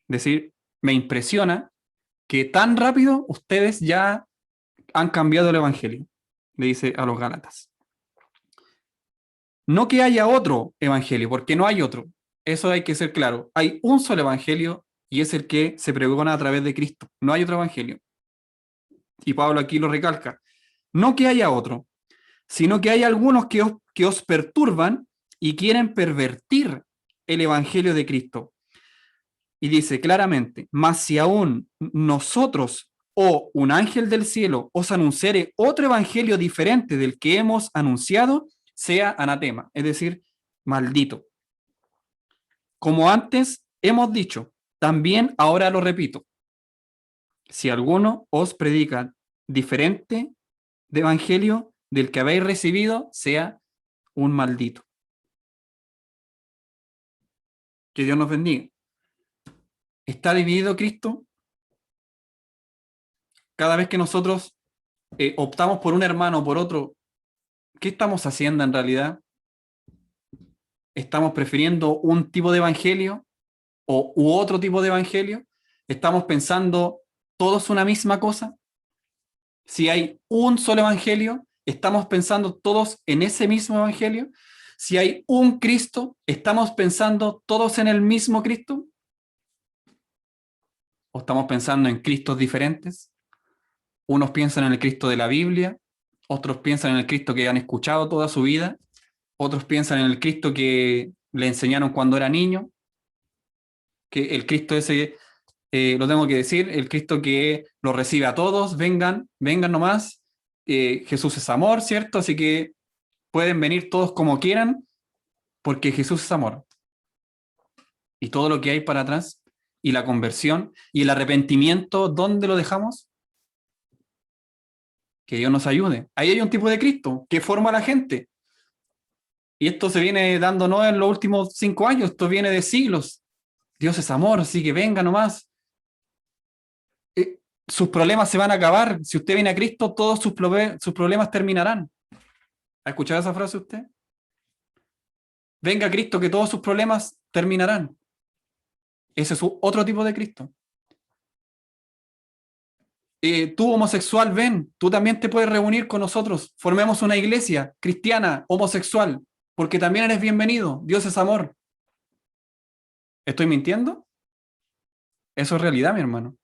Es decir, me impresiona que tan rápido ustedes ya han cambiado el evangelio, le dice a los Gálatas. No que haya otro evangelio, porque no hay otro. Eso hay que ser claro. Hay un solo evangelio y es el que se pregona a través de Cristo. No hay otro evangelio. Y Pablo aquí lo recalca. No que haya otro, sino que hay algunos que os perturban y quieren pervertir el evangelio de Cristo. Y dice claramente, mas si aún nosotros o un ángel del cielo os anunciare otro evangelio diferente del que hemos anunciado, sea anatema, es decir, maldito. Como antes hemos dicho, también ahora lo repito, si alguno os predica diferente de evangelio del que habéis recibido, sea un maldito. Que Dios nos bendiga. ¿Está dividido Cristo? Cada vez que nosotros optamos por un hermano o por otro, ¿qué estamos haciendo en realidad? ¿Estamos prefiriendo un tipo de evangelio u otro tipo de evangelio? ¿Estamos pensando todos una misma cosa? Si hay un solo evangelio, ¿estamos pensando todos en ese mismo evangelio? Si hay un Cristo, ¿estamos pensando todos en el mismo Cristo? ¿O estamos pensando en Cristos diferentes? Unos piensan en el Cristo de la Biblia, otros piensan en el Cristo que han escuchado toda su vida, otros piensan en el Cristo que le enseñaron cuando era niño, que el Cristo ese, lo tengo que decir, el Cristo que lo recibe a todos, vengan nomás, Jesús es amor, ¿cierto? Así que pueden venir todos como quieran, porque Jesús es amor. Y todo lo que hay para atrás, y la conversión, y el arrepentimiento, ¿dónde lo dejamos? Que Dios nos ayude. Ahí hay un tipo de Cristo que forma a la gente. Y esto se viene dando no en los últimos 5 años, esto viene de siglos. Dios es amor, así que venga nomás. Sus problemas se van a acabar. Si usted viene a Cristo, todos sus problemas terminarán. ¿Ha escuchado esa frase usted? Venga a Cristo, que todos sus problemas terminarán. Ese es otro tipo de Cristo. Tú homosexual, ven, tú también te puedes reunir con nosotros. Formemos una iglesia cristiana, homosexual, porque también eres bienvenido. Dios es amor. ¿Estoy mintiendo? Eso es realidad, mi hermano.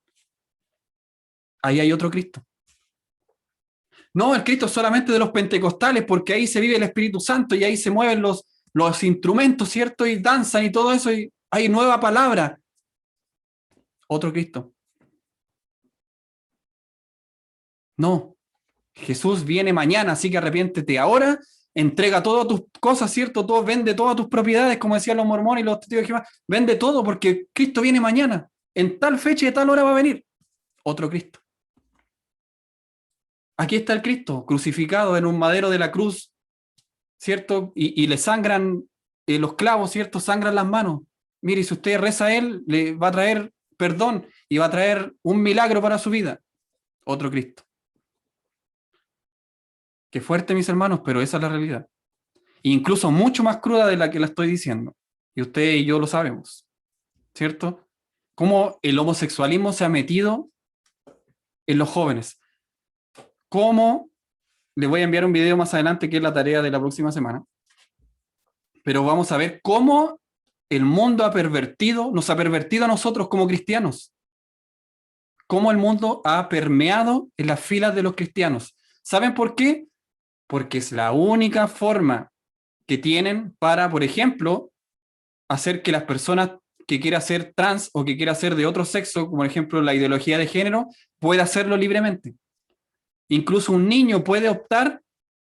Ahí hay otro Cristo. No, el Cristo es solamente de los pentecostales, porque ahí se vive el Espíritu Santo y ahí se mueven los instrumentos, ¿cierto? Y danzan y todo eso, y hay nueva palabra. Otro Cristo. No, Jesús viene mañana, así que arrepiéntete ahora, entrega todas tus cosas, ¿cierto? Todo, vende todas tus propiedades, como decían los mormones y los testigos de Jehová, vende todo porque Cristo viene mañana, en tal fecha y de tal hora va a venir. Otro Cristo. Aquí está el Cristo, crucificado en un madero de la cruz, ¿cierto? Y le sangran los clavos, ¿cierto? Sangran las manos. Mire, si usted reza a Él, le va a traer perdón y va a traer un milagro para su vida. Otro Cristo. Qué fuerte, mis hermanos, pero esa es la realidad. Incluso mucho más cruda de la que la estoy diciendo. Y usted y yo lo sabemos, ¿cierto? Cómo el homosexualismo se ha metido en los jóvenes. Cómo, le voy a enviar un video más adelante que es la tarea de la próxima semana, pero vamos a ver cómo el mundo nos ha pervertido a nosotros como cristianos. Cómo el mundo ha permeado en las filas de los cristianos. ¿Saben por qué? Porque es la única forma que tienen para, por ejemplo, hacer que las personas que quieran ser trans o que quieran ser de otro sexo, como por ejemplo la ideología de género, pueda hacerlo libremente. Incluso un niño puede optar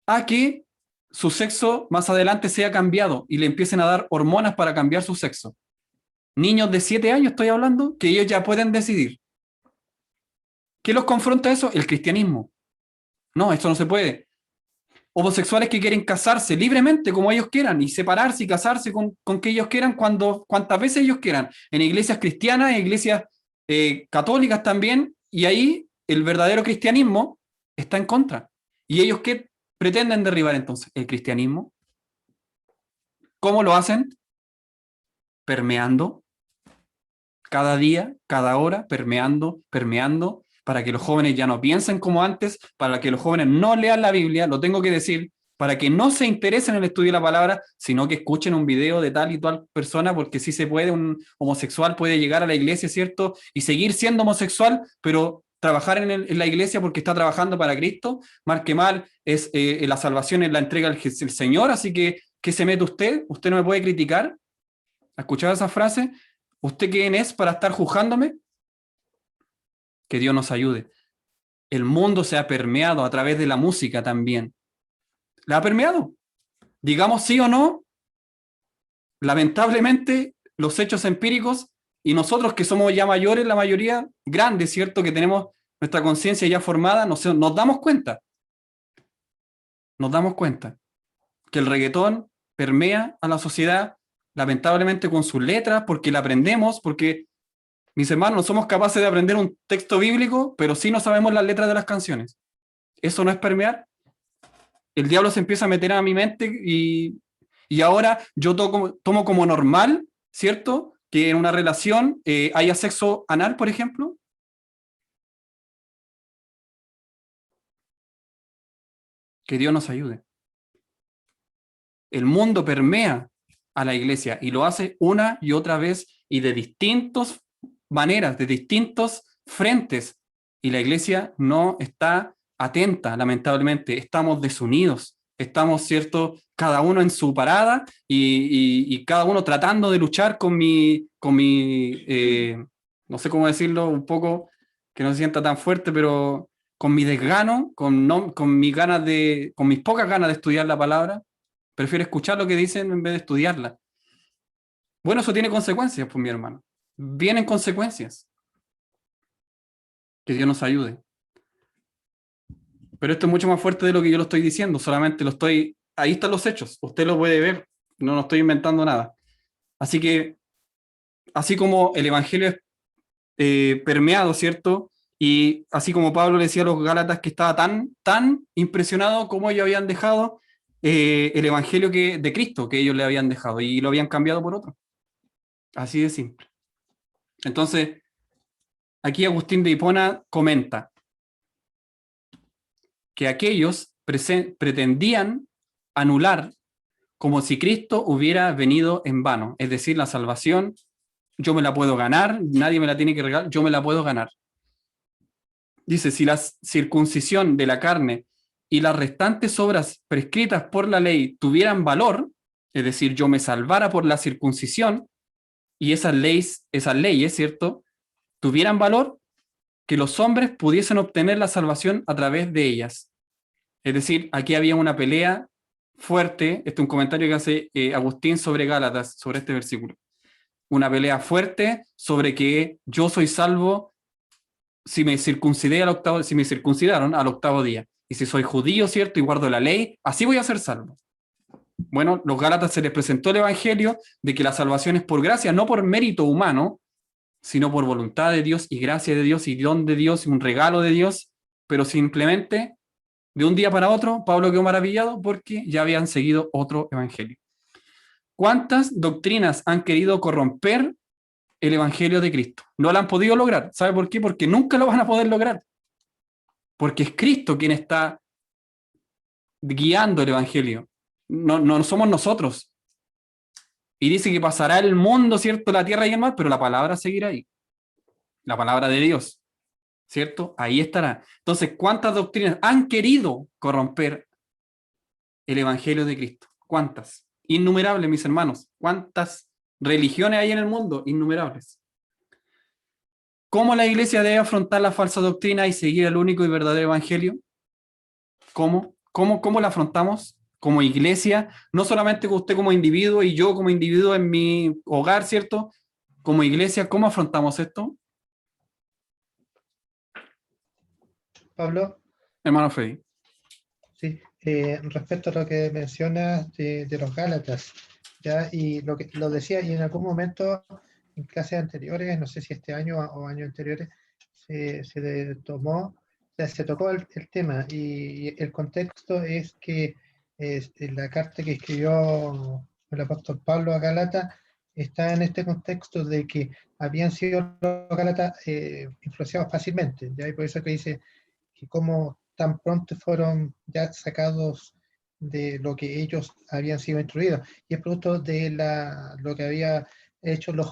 a que su sexo más adelante sea cambiado y le empiecen a dar hormonas para cambiar su sexo. Niños de 7 años, estoy hablando, que ellos ya pueden decidir. ¿Qué los confronta eso? El cristianismo. No, esto no se puede. homosexuales que quieren casarse libremente como ellos quieran y separarse y casarse con que ellos quieran cuantas veces ellos quieran, en iglesias cristianas, en iglesias católicas también, y ahí el verdadero cristianismo está en contra. ¿Y ellos qué pretenden derribar entonces? El cristianismo. ¿Cómo lo hacen? Permeando. Cada día, cada hora, permeando, para que los jóvenes ya no piensen como antes, para que los jóvenes no lean la Biblia, lo tengo que decir, para que no se interesen en el estudio de la palabra, sino que escuchen un video de tal y tal persona, porque sí se puede, un homosexual puede llegar a la iglesia, ¿cierto? Y seguir siendo homosexual, pero trabajar en la iglesia porque está trabajando para Cristo. Mal que mal, es la salvación es la entrega del Señor, así que, ¿qué se mete usted? Usted no me puede criticar. ¿Ha escuchado esa frase? ¿Usted quién es para estar juzgándome? Que Dios nos ayude. El mundo se ha permeado a través de la música también. ¿La ha permeado? Digamos sí o no, lamentablemente los hechos empíricos y nosotros que somos ya mayores, la mayoría grandes, ¿cierto? Que tenemos nuestra conciencia ya formada, nos damos cuenta. Nos damos cuenta que el reggaetón permea a la sociedad, lamentablemente con sus letras, porque la aprendemos, porque, mis hermanos, no somos capaces de aprender un texto bíblico, pero sí no sabemos las letras de las canciones. ¿Eso no es permear? El diablo se empieza a meter a mi mente y ahora yo tomo como normal, ¿cierto? Que en una relación haya sexo anal, por ejemplo. Que Dios nos ayude. El mundo permea a la iglesia y lo hace una y otra vez y de distintas maneras, de distintos frentes. Y la iglesia no está atenta, lamentablemente. Estamos desunidos, estamos, ¿cierto?, cada uno en su parada y cada uno tratando de luchar con mi no sé cómo decirlo, un poco que no se sienta tan fuerte, pero con mi desgano, con mis pocas ganas de estudiar la palabra. Prefiero escuchar lo que dicen en vez de estudiarla. Bueno, eso tiene consecuencias, pues, mi hermano. Vienen consecuencias. Que Dios nos ayude. Pero esto es mucho más fuerte de lo que yo lo estoy diciendo, solamente ahí están los hechos, usted lo puede ver, no estoy inventando nada. Así que, así como el evangelio es permeado, ¿cierto? Y así como Pablo le decía a los Gálatas que estaba tan impresionado como ellos habían dejado el evangelio de Cristo que ellos le habían dejado y lo habían cambiado por otro. Así de simple. Entonces, aquí Agustín de Hipona comenta que aquellos pretendían anular como si Cristo hubiera venido en vano. Es decir, la salvación, yo me la puedo ganar, nadie me la tiene que regalar, yo me la puedo ganar. Dice, si la circuncisión de la carne y las restantes obras prescritas por la ley tuvieran valor, es decir, yo me salvara por la circuncisión y esas leyes, ¿cierto?, tuvieran valor, que los hombres pudiesen obtener la salvación a través de ellas. Es decir, aquí había una pelea fuerte, este es un comentario que hace Agustín sobre Gálatas, sobre este versículo. Una pelea fuerte sobre que yo soy salvo si me circuncidaron al octavo día. Y si soy judío, ¿cierto?, y guardo la ley, así voy a ser salvo. Bueno, los Gálatas se les presentó el evangelio de que la salvación es por gracia, no por mérito humano, sino por voluntad de Dios y gracia de Dios y don de Dios y un regalo de Dios, pero simplemente de un día para otro Pablo quedó maravillado porque ya habían seguido otro evangelio. ¿Cuántas doctrinas han querido corromper el evangelio de Cristo? No lo han podido lograr. ¿Sabe por qué? Porque nunca lo van a poder lograr. Porque es Cristo quien está guiando el evangelio. No somos nosotros. Y dice que pasará el mundo, ¿cierto?, la tierra y el mar, pero la palabra seguirá ahí. La palabra de Dios, ¿cierto? Ahí estará. Entonces, ¿cuántas doctrinas han querido corromper el evangelio de Cristo? ¿Cuántas? Innumerables, mis hermanos. ¿Cuántas religiones hay en el mundo? Innumerables. ¿Cómo la iglesia debe afrontar la falsa doctrina y seguir el único y verdadero evangelio? ¿Cómo la afrontamos? Como iglesia, no solamente usted como individuo y yo como individuo en mi hogar, ¿cierto? Como iglesia, ¿cómo afrontamos esto? Pablo, Hermano Freddy. sí. respecto a lo que mencionas de los Gálatas, ¿ya? Y lo decía, y en algún momento en clases anteriores, no sé si este año o años anteriores, tomó, o sea, se tocó el tema, y el contexto es que en la carta que escribió el apóstol Pablo a Gálatas está en este contexto de que habían sido los Gálatas influenciados fácilmente, ¿ya? Y por eso que dice que como tan pronto fueron ya sacados de lo que ellos habían sido instruidos, y es producto de lo que había hecho los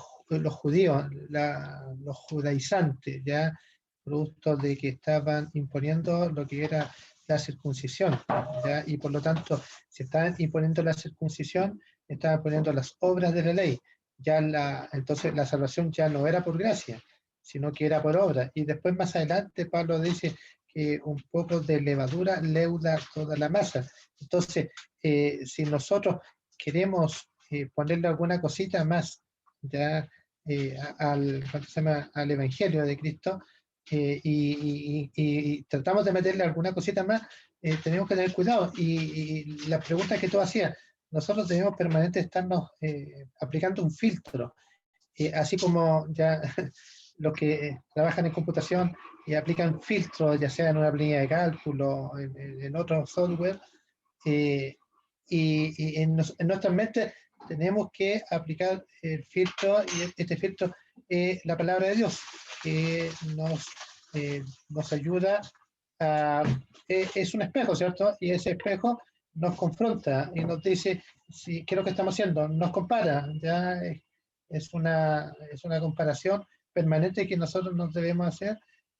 judíos, los judaizantes, ya producto de que estaban imponiendo lo que era la circuncisión, ¿ya? Y por lo tanto, si estaban imponiendo la circuncisión, estaban poniendo las obras de la ley, entonces la salvación ya no era por gracia, sino que era por obra. Y después más adelante Pablo dice que un poco de levadura leuda toda la masa. Entonces, si nosotros queremos ponerle alguna cosita más ya ¿cómo se llama? Al Evangelio de Cristo, y tratamos de meterle alguna cosita más, tenemos que tener cuidado. Y las preguntas que tú hacías, nosotros debemos permanentemente estarnos aplicando un filtro, así como ya los que trabajan en computación y aplican filtros, ya sea en una planilla de cálculo, en otro software, eh, en nuestras mentes tenemos que aplicar el filtro, y este filtro es la palabra de Dios, que nos ayuda a... es un espejo, ¿cierto? Y ese espejo nos confronta y nos dice si, qué es lo que estamos haciendo, nos compara, ya es una comparación permanente que nosotros nos debemos hacer,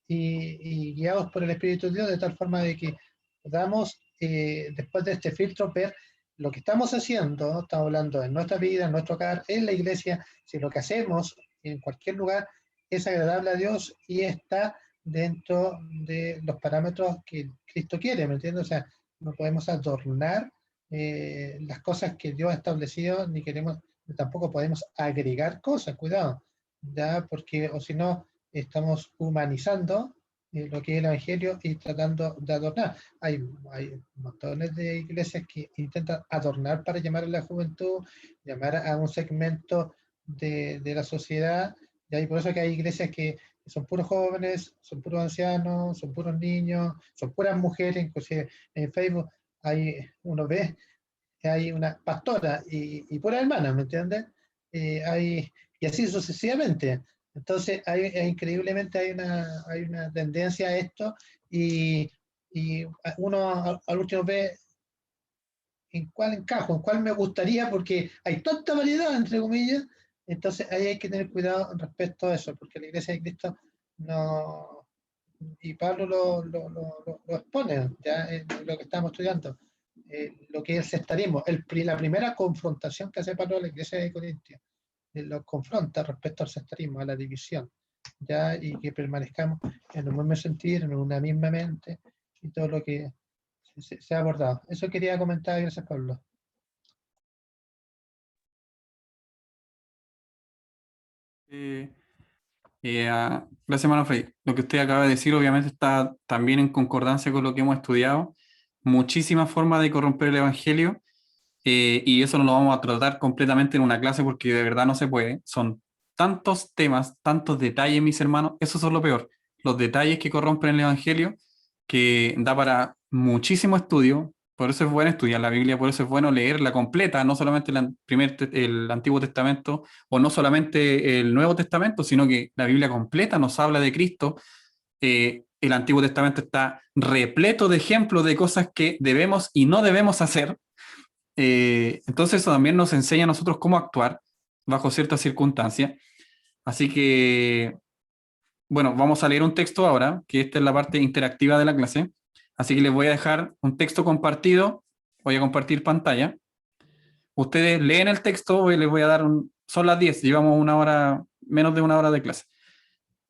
y guiados por el Espíritu de Dios, de tal forma de que podamos, después de este filtro, ver lo que estamos haciendo, ¿no? Estamos hablando en nuestra vida, en nuestro hogar, en la iglesia, si lo que hacemos en cualquier lugar es agradable a Dios y está dentro de los parámetros que Cristo quiere, ¿me entiendes? O sea, no podemos adornar las cosas que Dios ha establecido, ni queremos, tampoco podemos agregar cosas, cuidado, ya, porque o si no, estamos humanizando lo que es el Evangelio y tratando de adornar. Hay montones de iglesias que intentan adornar para llamar a la juventud, llamar a un segmento de la sociedad, y hay por eso que hay iglesias que son puros jóvenes, son puros ancianos, son puros niños, son puras mujeres, inclusive en Facebook uno ve que hay una pastora y pura hermana, ¿me entiendes? Y así sucesivamente. Entonces, increíblemente hay una tendencia a esto, y uno al último ve en cuál encajo, en cuál me gustaría, porque hay tanta variedad, entre comillas. Entonces ahí hay que tener cuidado respecto a eso, porque la Iglesia de Cristo no, y Pablo lo expone ya en lo que estamos estudiando, lo que es el sectarismo, la primera confrontación que hace Pablo a la Iglesia de Corintios, lo confronta respecto al sectarismo, a la división, ya, y que permanezcamos en un mismo sentir, en una misma mente, y todo lo que se ha abordado. Eso quería comentar, gracias Pablo. Eh, Gracias, hermano Frey. Lo que usted acaba de decir obviamente está también en concordancia con lo que hemos estudiado. Muchísimas formas de corromper el Evangelio, y eso no lo vamos a tratar completamente en una clase porque de verdad no se puede. Son tantos temas, tantos detalles, mis hermanos. Eso es lo peor. Los detalles que corrompen el Evangelio, que da para muchísimo estudio. Por eso es bueno estudiar la Biblia, por eso es bueno leerla completa, no solamente el Antiguo Testamento o no solamente el Nuevo Testamento, sino que la Biblia completa nos habla de Cristo. El Antiguo Testamento está repleto de ejemplos de cosas que debemos y no debemos hacer. Entonces eso también nos enseña a nosotros cómo actuar bajo ciertas circunstancias. Así que, bueno, vamos a leer un texto ahora, que esta es la parte interactiva de la clase. Así que les voy a dejar un texto compartido. Voy a compartir pantalla. Ustedes leen el texto y les voy a dar son las 10, llevamos una hora, menos de una hora de clase.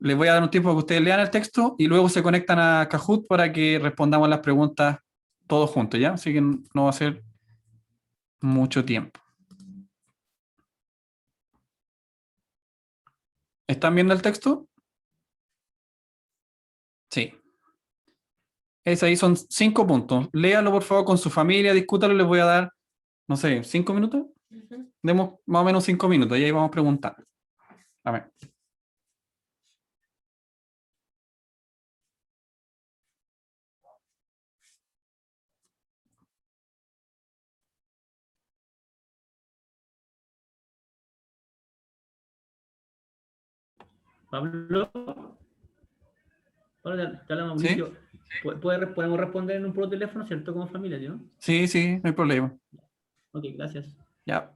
Les voy a dar un tiempo para que ustedes lean el texto y luego se conectan a Kahoot para que respondamos las preguntas todos juntos, ¿ya? Así que no va a ser mucho tiempo. ¿Están viendo el texto? Sí. Es ahí, son 5 puntos. Léalo, por favor, con su familia, discútalo, les voy a dar, no sé, 5 minutos. Demos más o menos 5 minutos y ahí vamos a preguntar. A ver. Pablo, hola, te habla ¿Sí? Mauricio. Podemos responder en un puro teléfono, ¿cierto? Como familia, ¿no? Sí, sí, no hay problema. Ok, gracias. Ya.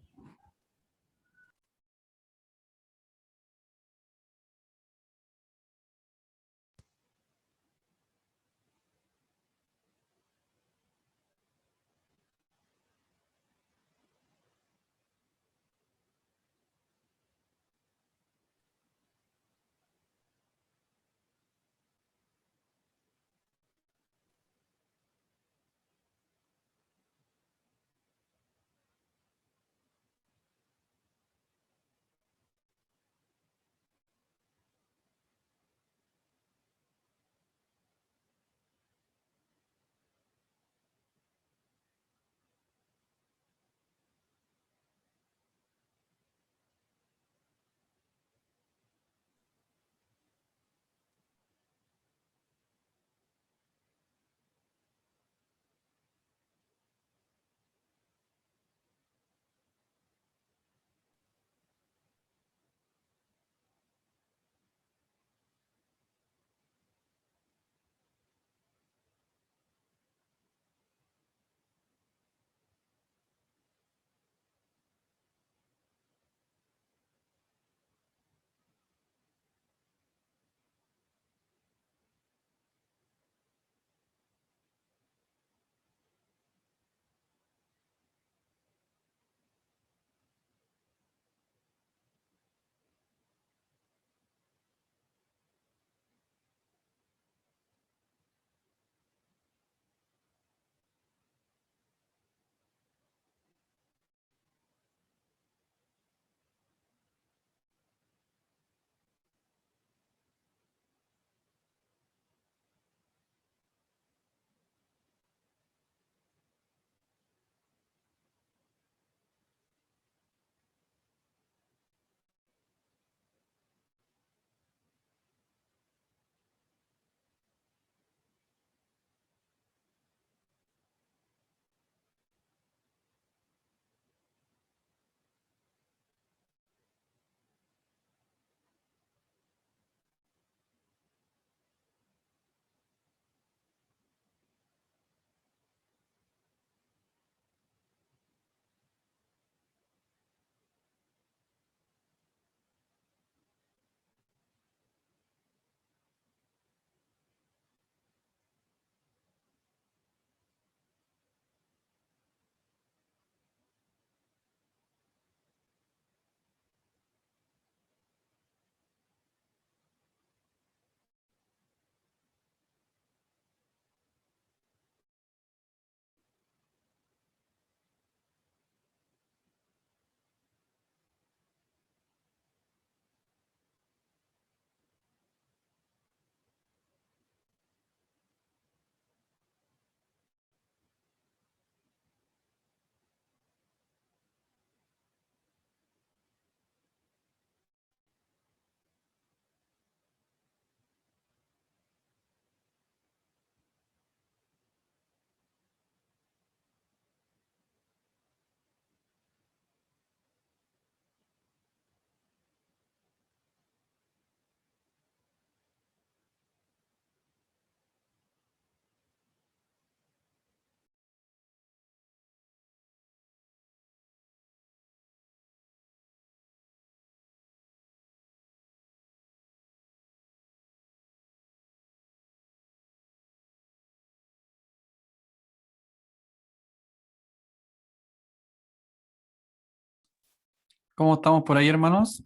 ¿Cómo estamos por ahí, hermanos?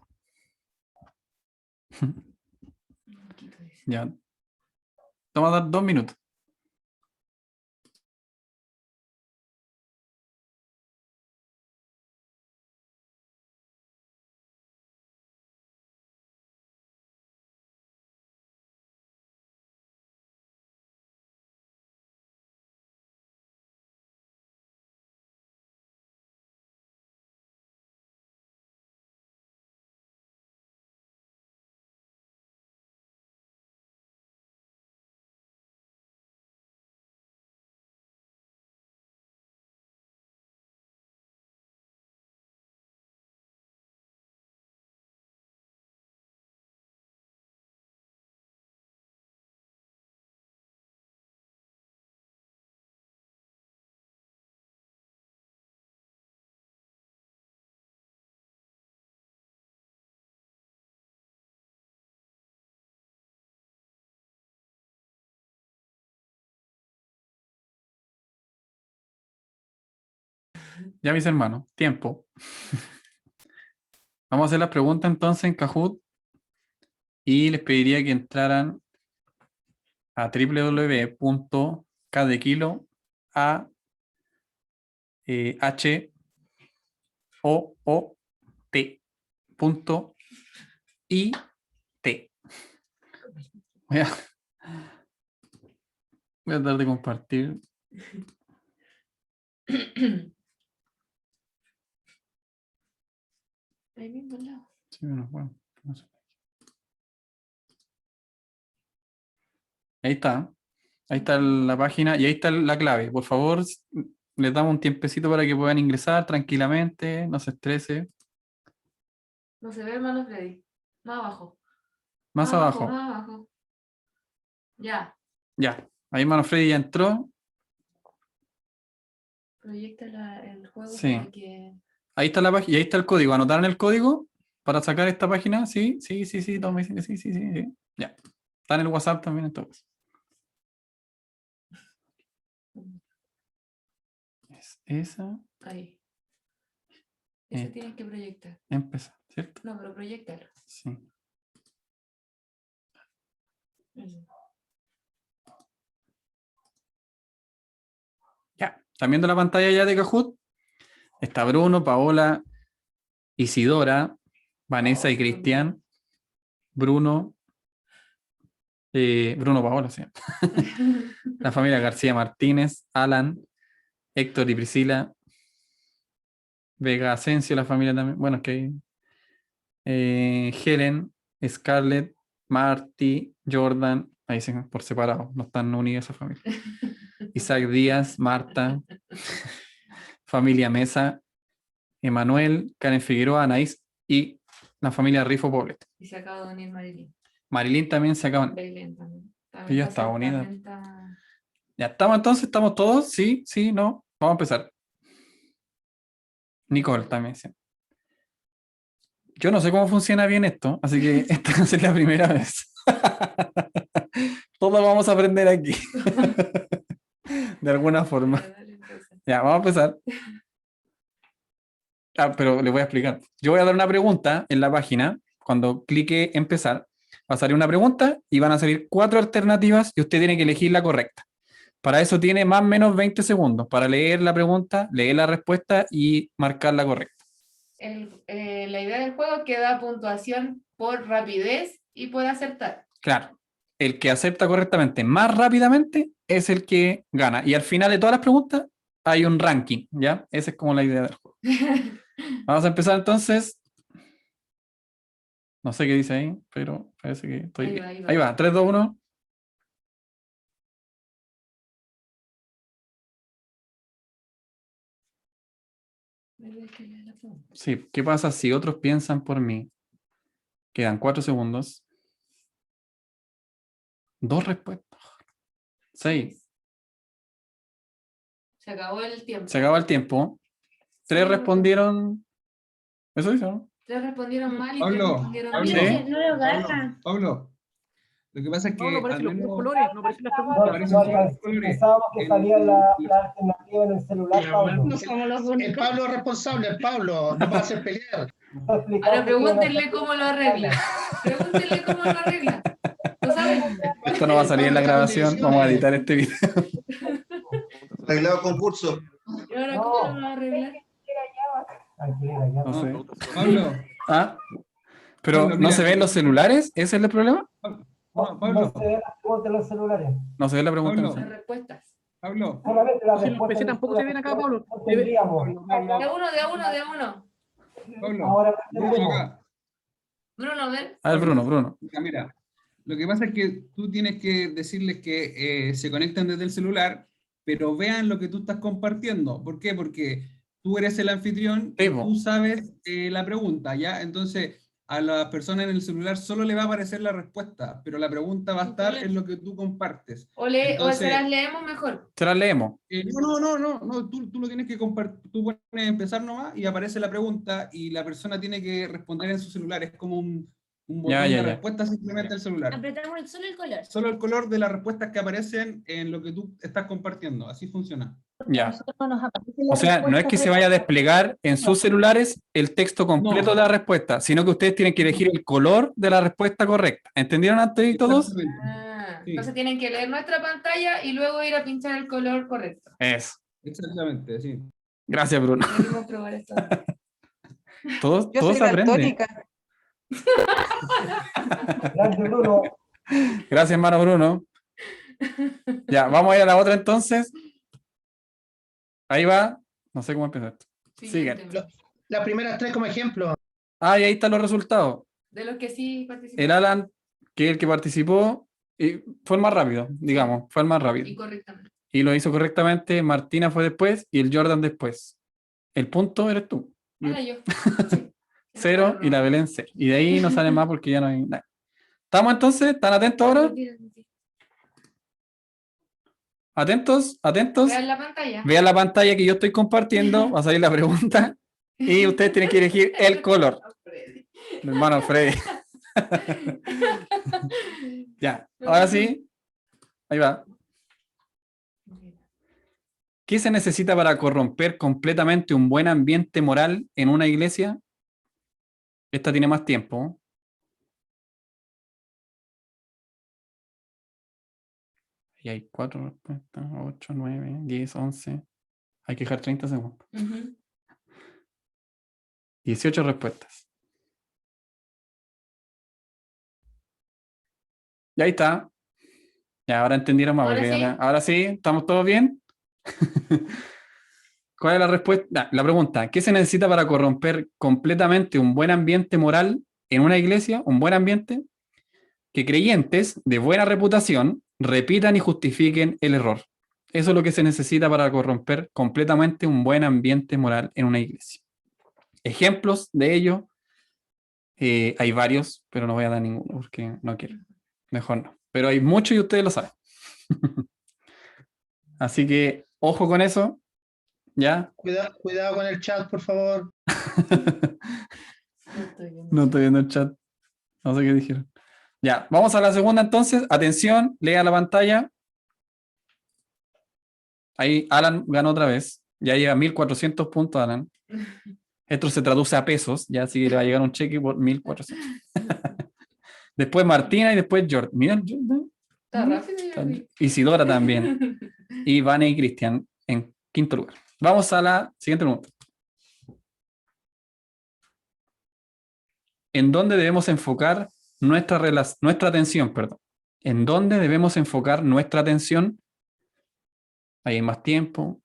Ya. Vamos a dar 2 minutos. Ya mis hermanos, tiempo. Vamos a hacer las preguntas entonces en Kahoot y les pediría que entraran a www.k de kilo a h o o t punto i t. Voy a tratar de compartir. Ahí mismo al lado. Sí, bueno, no sé. Ahí está. Ahí está la página y ahí está la clave. Por favor, les damos un tiempecito para que puedan ingresar tranquilamente, no se estrese. No se ve, hermano Freddy. Más abajo. Más abajo. Más abajo. Ya. Ya. Ahí Mano Freddy ya entró. Proyecta el juego Sí. para que... Ahí está la página y ahí está el código. ¿Anotaron el código para sacar esta página? Sí, tome, sí. Ya. Está en el WhatsApp también entonces. Es esa. Ahí. Ese Esta. tienes que proyectar. Empezar, ¿cierto? No, pero proyectalo. Sí. Eso. Ya. ¿Están viendo la pantalla ya de Kahoot? Está Bruno, Paola, Isidora, Vanessa y Cristian. Bruno, Paola, sí. La familia García Martínez, Alan, Héctor y Priscila, Vega Asensio, la familia también. Bueno, es que hay Helen, Scarlett, Marty, Jordan, ahí sí, por separado, no están unidas esa familia. Isaac Díaz, Marta, familia Mesa, Emanuel, Karen Figueroa, Anaís y la familia Rifo Poblet. Y se acaba de unir Marilyn. Marilyn también se acaban. Bailén también. Ella está unida. También está... Ya estamos entonces, estamos todos, sí, no. Vamos a empezar. Nicole también, sí. Yo no sé cómo funciona bien esto, así que esta va a ser la primera vez. Todos vamos a aprender aquí. De alguna forma. Dale, entonces. Ya, vamos a empezar. Ah, pero le voy a explicar. Yo voy a dar una pregunta en la página. Cuando clique empezar, va a salir una pregunta y van a salir 4 alternativas y usted tiene que elegir la correcta. Para eso tiene más o menos 20 segundos para leer la pregunta, leer la respuesta y marcar la correcta. La idea del juego es que da puntuación por rapidez y por acertar. Claro, el que acepta correctamente más rápidamente es el que gana. Y al final de todas las preguntas hay un ranking, ¿ya? Esa es como la idea del juego. Vamos a empezar entonces. No sé qué dice ahí, pero parece que estoy Ahí bien. va, ahí va. Ahí va, 3, 2, 1. Sí, ¿qué pasa si otros piensan por mí? Quedan 4 segundos. 2 respuestas. 6. Se acabó el tiempo. Se acaba el tiempo. 3 Sí, respondieron. Eso dice, ¿no? 3 respondieron mal y 3 Pablo, respondieron Pablo. bien. Sí. No lo agarra. Pablo, lo que pasa es que No, no aparecen al los menos colores, no aparecen las No, preguntas. aparecen no todos los alcancé. colores. Pensábamos que salía la alternativa en el celular, Pablo. No somos los El únicos. Pablo es responsable, el Pablo, no va a hacer pelear. Ahora pregúntenle cómo lo arregla. Pregúntenle cómo lo arregla. ¿Lo saben? Esto no va a salir en la grabación. Vamos a editar este video. Arreglado concurso. ¿Y ahora cómo lo va a arreglar? Tranquila, ya. No sé. Pablo, Ah, pero Pablo, ¿no mira, se ven los celulares? ¿Ese es el problema? no, No Pablo, se ven las preguntas en los celulares. No se ve la pregunta. Pablo. no Las sé. respuestas. Pablo, Solamente la En el respuesta. PC tampoco se ven acá, Pablo. No tendríamos. De a uno, de a uno, de a uno. Pablo, Ahora Bruno, tendremos. acá. Bruno, ven. A ver, Bruno. Mira, lo que pasa es que tú tienes que decirles que se conecten desde el celular, pero vean lo que tú estás compartiendo. ¿Por qué? Porque tú eres el anfitrión y Sí, po. tú sabes la pregunta, ¿ya? Entonces, a las personas en el celular solo le va a aparecer la respuesta, pero la pregunta va a estar en lo que tú compartes. O Entonces, se las leemos mejor. Se las leemos. no, tú lo tienes que compartir, tú pones empezar nomás y aparece la pregunta y la persona tiene que responder en su celular, es como Un Ya, botón ya, de ya. respuesta simplemente el celular. Apretamos solo el color. Solo el color de las respuestas que aparecen en lo que tú estás compartiendo. Así funciona. Ya. Nosotros no nos aparece la O sea, no es respuesta que se de- vaya a desplegar en sus celulares el texto completo No. de la respuesta, sino que ustedes tienen que elegir el color de la respuesta correcta. ¿Entendieron antes y todos? Exactamente. Sí. Entonces tienen que leer nuestra pantalla y luego ir a pinchar el color correcto. Eso. Exactamente, sí. Gracias, Bruno. Deberíamos probar esto. Todos, Yo todos soy aprenden. daltónica. Grande, Bruno. Gracias, hermano Bruno. Ya, vamos a ir a la otra entonces. Ahí va. No sé cómo empezar esto. Sigan. Siguiente. Las primeras 3 como ejemplo. Ah, y ahí están los resultados. De los que sí participan. El Alan, que es el que participó, y fue el más rápido, digamos, fue el más Y rápido. correctamente. Y lo hizo correctamente. Martina fue después y el Jordan después. El punto eres tú. Ahora yo. 0 y la Belén 0. Y de ahí no sale más porque ya no hay nada. ¿Estamos entonces? ¿Están atentos ahora? ¿Atentos? ¿Atentos? Vean la pantalla. Vean la pantalla que yo estoy compartiendo. Va a salir la pregunta. Y ustedes tienen que elegir el color. Mi hermano Freddy. Ya, ahora sí. Ahí va. ¿Qué se necesita para corromper completamente un buen ambiente moral en una iglesia? Esta tiene más tiempo. Y hay 4 respuestas, 8, 9, 10, 11. Hay que dejar 30 segundos. 18 respuestas. Y ahí está. Ya, ahora entendieron más. ¿Ahora porque sí? ahora sí, ¿estamos todos bien? ¿Cuál es la respuesta? La pregunta, ¿qué se necesita para corromper completamente un buen ambiente moral en una iglesia? Un buen ambiente. Que creyentes de buena reputación repitan y justifiquen el error. Eso es lo que se necesita para corromper completamente un buen ambiente moral en una iglesia. Ejemplos de ello, hay varios, pero no voy a dar ninguno porque no quiero. Mejor no. Pero hay muchos y ustedes lo saben. Así que, ojo con eso. ¿Ya? Cuidado con el chat, por favor. No estoy viendo el chat. No sé qué dijeron. Ya, vamos a la segunda entonces. Atención, lea la pantalla. Ahí Alan ganó otra vez. Ya llega a 1400 puntos, Alan. Esto se traduce a pesos, ya así que le va a llegar un cheque por 1400. Después Martina y después George. Mira, Jordan. Está rápido. Yo vi. Isidora también. Y Vane y Cristian en quinto lugar. Vamos a la siguiente pregunta. ¿En dónde debemos enfocar nuestra atención? Perdón. ¿En dónde debemos enfocar nuestra atención? Ahí hay más tiempo.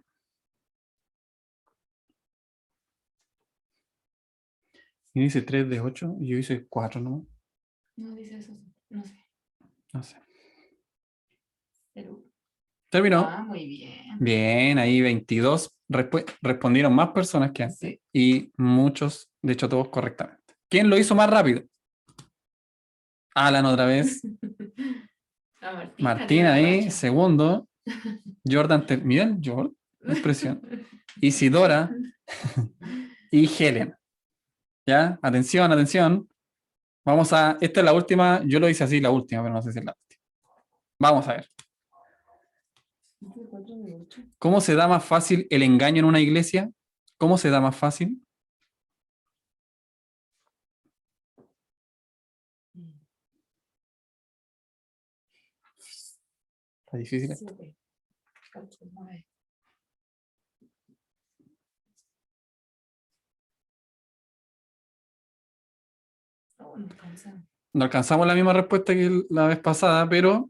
Y dice 3 de 8 y yo hice 4, ¿no? No dice eso. No sé. No sé. Pero... Terminó. Ah, muy bien. Bien, ahí 22 respondieron más personas que antes. Sí. Y muchos, de hecho todos correctamente. ¿Quién lo hizo más rápido? Alan otra vez. Ah, Martina ahí, segundo. Jordan, miren, Jordan, expresión. Isidora y Helen. ¿Ya? Atención, atención. Vamos a, esta es la última, yo lo hice así, la última, pero no sé si es la última. Vamos a ver. ¿Cómo se da más fácil el engaño en una iglesia? ¿Cómo se da más fácil? Está difícil esto. No alcanzamos la misma respuesta que la vez pasada, pero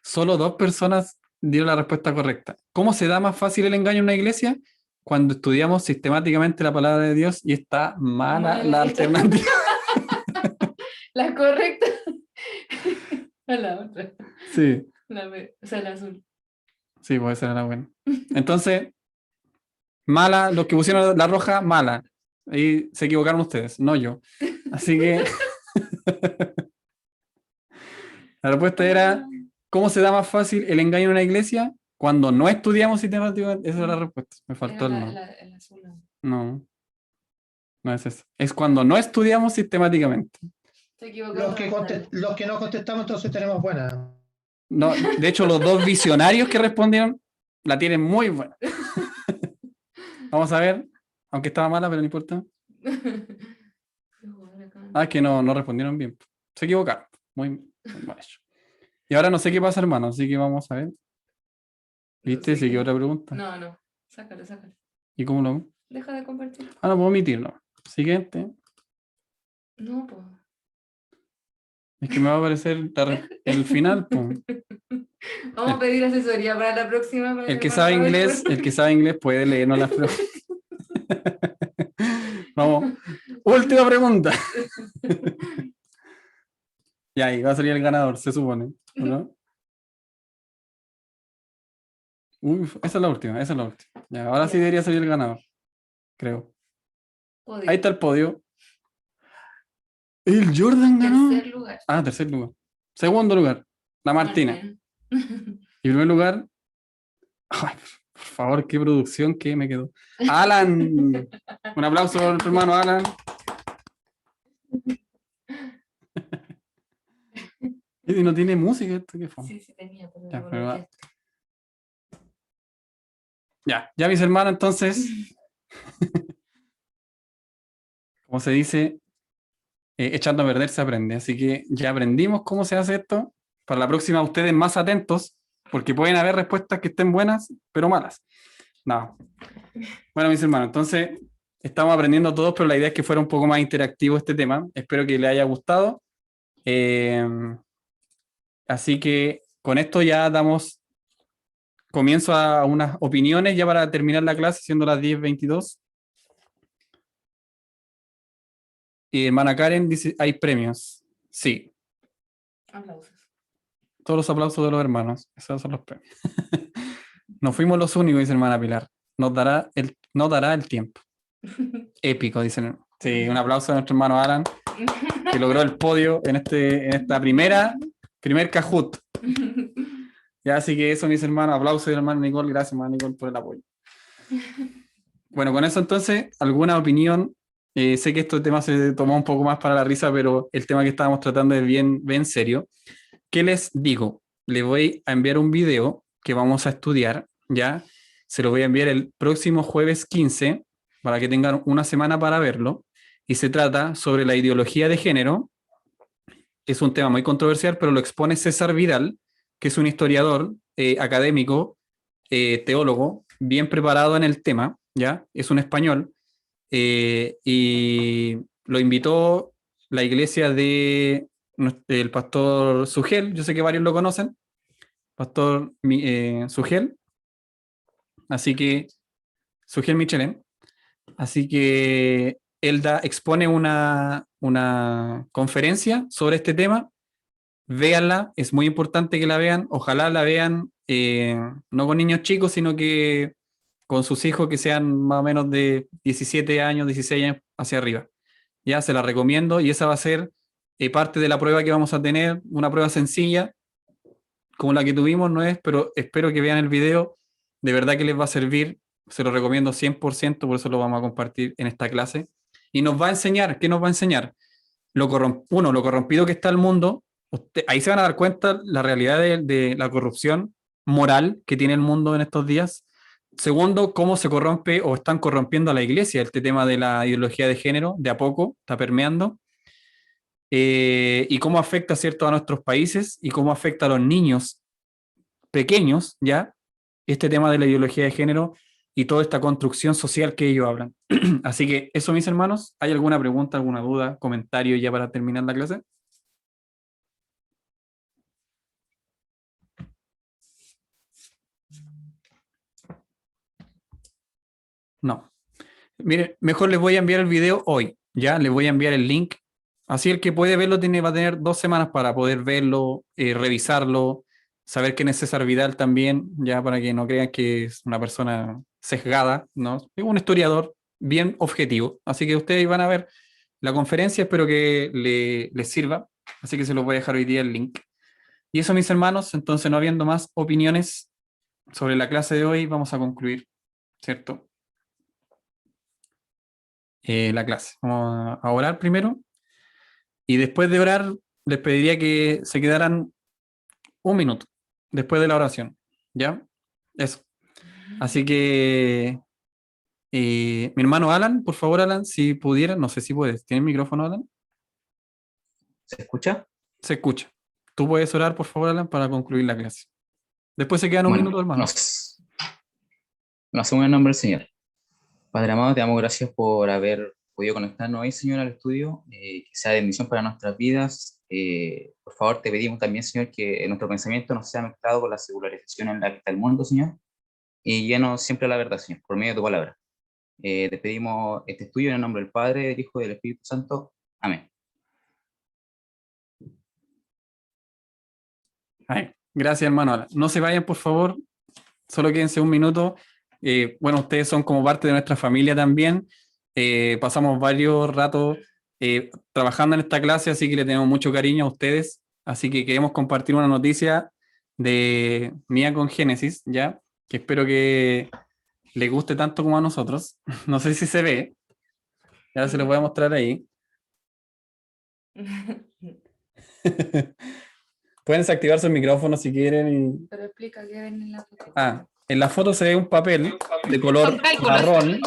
solo 2 personas dieron la respuesta correcta. ¿Cómo se da más fácil el engaño en una iglesia? Cuando estudiamos sistemáticamente la palabra de Dios y está mala la alternativa. La correcta. A la otra. Sí. O sea, la azul. Sí, puede ser la buena. Entonces, mala, los que pusieron la roja, mala. Ahí se equivocaron ustedes, no yo. Así que la respuesta era, ¿cómo se da más fácil el engaño en una iglesia? Cuando no estudiamos sistemáticamente. Esa era la respuesta. Me faltó el no. El azul. No. No es eso. Es cuando no estudiamos sistemáticamente. Se equivocó. Los que no contestamos, entonces tenemos buena. No, de hecho, los dos visionarios que respondieron la tienen muy buena. Vamos a ver, aunque estaba mala, pero no importa. Ah, es que no respondieron bien. Se equivocaron. Muy mal hecho. Y ahora no sé qué pasa, hermano, así que vamos a ver. ¿Viste? Sí. Sigue otra pregunta. No. Sácalo. ¿Y cómo lo hago? Deja de compartir. Ah, no puedo omitirlo. Siguiente. No, pues. Es que me va a aparecer el final, pues. Vamos a pedir asesoría para la próxima. para El que hermano sabe Pablo. inglés puede leernos las preguntas. Vamos. Última pregunta. Y ahí va a salir el ganador, se supone, ¿o no? Esa es la última. Ya, ahora sí debería salir el ganador, creo. Podio. Ahí está el podio. El Jordan ganó. Tercer lugar. Ah, tercer lugar. Segundo lugar, la Martina. Bueno. Y primer lugar, ay, por favor, qué producción que me quedó. Alan. Un aplauso para nuestro hermano Alan. Y no tiene música esto, qué fue. Sí, tenía, pero Ya, no pero coloqué. Ya mis hermanos, entonces, como se dice, echando a perder se aprende. Así que ya aprendimos cómo se hace esto. Para la próxima, ustedes más atentos, porque pueden haber respuestas que estén buenas, pero malas. No. Bueno, mis hermanos, entonces, estamos aprendiendo todos, pero la idea es que fuera un poco más interactivo este tema. Espero que les haya gustado. Así que con esto ya damos comienzo a unas opiniones ya para terminar la clase, siendo las 10:22. Y hermana Karen dice, ¿hay premios? Sí, Aplausos. todos los aplausos de los hermanos. Esos son los premios. No fuimos los únicos, dice hermana Pilar. Nos dará el tiempo. Épico, dicen. Sí, un aplauso a nuestro hermano Alan, que logró el podio en esta primer Kahoot. Ya, así que eso, mis hermanos. Aplausos de la hermana Nicole. Gracias, hermana Nicole, por el apoyo. Bueno, con eso entonces, ¿alguna opinión? Sé que este tema se tomó un poco más para la risa, pero el tema que estábamos tratando es bien serio. ¿Qué les digo? Les voy a enviar un video que vamos a estudiar, ¿ya? Se lo voy a enviar el próximo jueves 15, para que tengan una semana para verlo. Y se trata sobre la ideología de género. Es un tema muy controversial, pero lo expone César Vidal, que es un historiador académico, teólogo, bien preparado en el tema, ¿ya? Es un español, y lo invitó la iglesia del pastor Sugel, yo sé que varios lo conocen, pastor Sugel, así que, Sugel Michelén, así que él expone una conferencia sobre este tema. Véanla, es muy importante que la vean, ojalá la vean no con niños chicos, sino que con sus hijos que sean más o menos de 17 años, 16 años hacia arriba. Ya se la recomiendo y esa va a ser parte de la prueba que vamos a tener, una prueba sencilla, como la que tuvimos, no es, pero espero que vean el video, de verdad que les va a servir, se lo recomiendo 100%, por eso lo vamos a compartir en esta clase. Y nos va a enseñar, ¿qué nos va a enseñar? Lo corrompido que está el mundo. Ahí se van a dar cuenta la realidad de la corrupción moral que tiene el mundo en estos días. Segundo, cómo se corrompe o están corrompiendo a la iglesia. Este tema de la ideología de género, de a poco, está permeando. Y cómo afecta, ¿cierto?, a nuestros países y cómo afecta a los niños pequeños, ¿ya? Este tema de la ideología de género y toda esta construcción social que ellos hablan. Así que eso, mis hermanos. ¿Hay alguna pregunta, alguna duda, comentario ya para terminar la clase? No. Miren, mejor les voy a enviar el video hoy, ¿ya? Les voy a enviar el link. Así el que puede verlo va a tener 2 semanas para poder verlo, revisarlo, saber quién es César Vidal también, ya para que no crean que es una persona sesgada, ¿no? Es un historiador bien objetivo. Así que ustedes van a ver la conferencia, espero que les sirva. Así que se los voy a dejar hoy día el link. Y eso, mis hermanos, entonces no habiendo más opiniones sobre la clase de hoy, vamos a concluir, ¿cierto? La clase. Vamos a orar primero. Y después de orar, les pediría que se quedaran un minuto después de la oración. ¿Ya? Eso. Así que, mi hermano Alan, por favor, Alan, si pudiera, no sé si puedes. ¿Tienes micrófono, Alan? ¿Se escucha? Se escucha. Tú puedes orar, por favor, Alan, para concluir la clase. Después se quedan un minuto, hermano. Nos hacemos en el nombre del Señor. Padre amado, te damos gracias por haber podido conectarnos hoy, Señor, al estudio, que sea de bendición para nuestras vidas. Por favor, te pedimos también, Señor, que nuestro pensamiento no sea mezclado con la secularización en la que está el mundo, Señor, y lleno siempre de la verdad, Señor, por medio de tu palabra. Te pedimos este estudio en el nombre del Padre, del Hijo y del Espíritu Santo. Amén. Ay, gracias, hermano Alan. No se vayan, por favor. Solo quédense un minuto. Bueno, ustedes son como parte de nuestra familia también. Pasamos varios ratos trabajando en esta clase, así que le tenemos mucho cariño a ustedes. Así que queremos compartir una noticia de mía con Génesis, ¿ya? Que espero que les guste tanto como a nosotros. No sé si se ve. Ya se los voy a mostrar ahí. Pueden desactivar sus micrófonos si quieren. Pero explica qué ven en la foto. En la foto se ve un papel de color marrón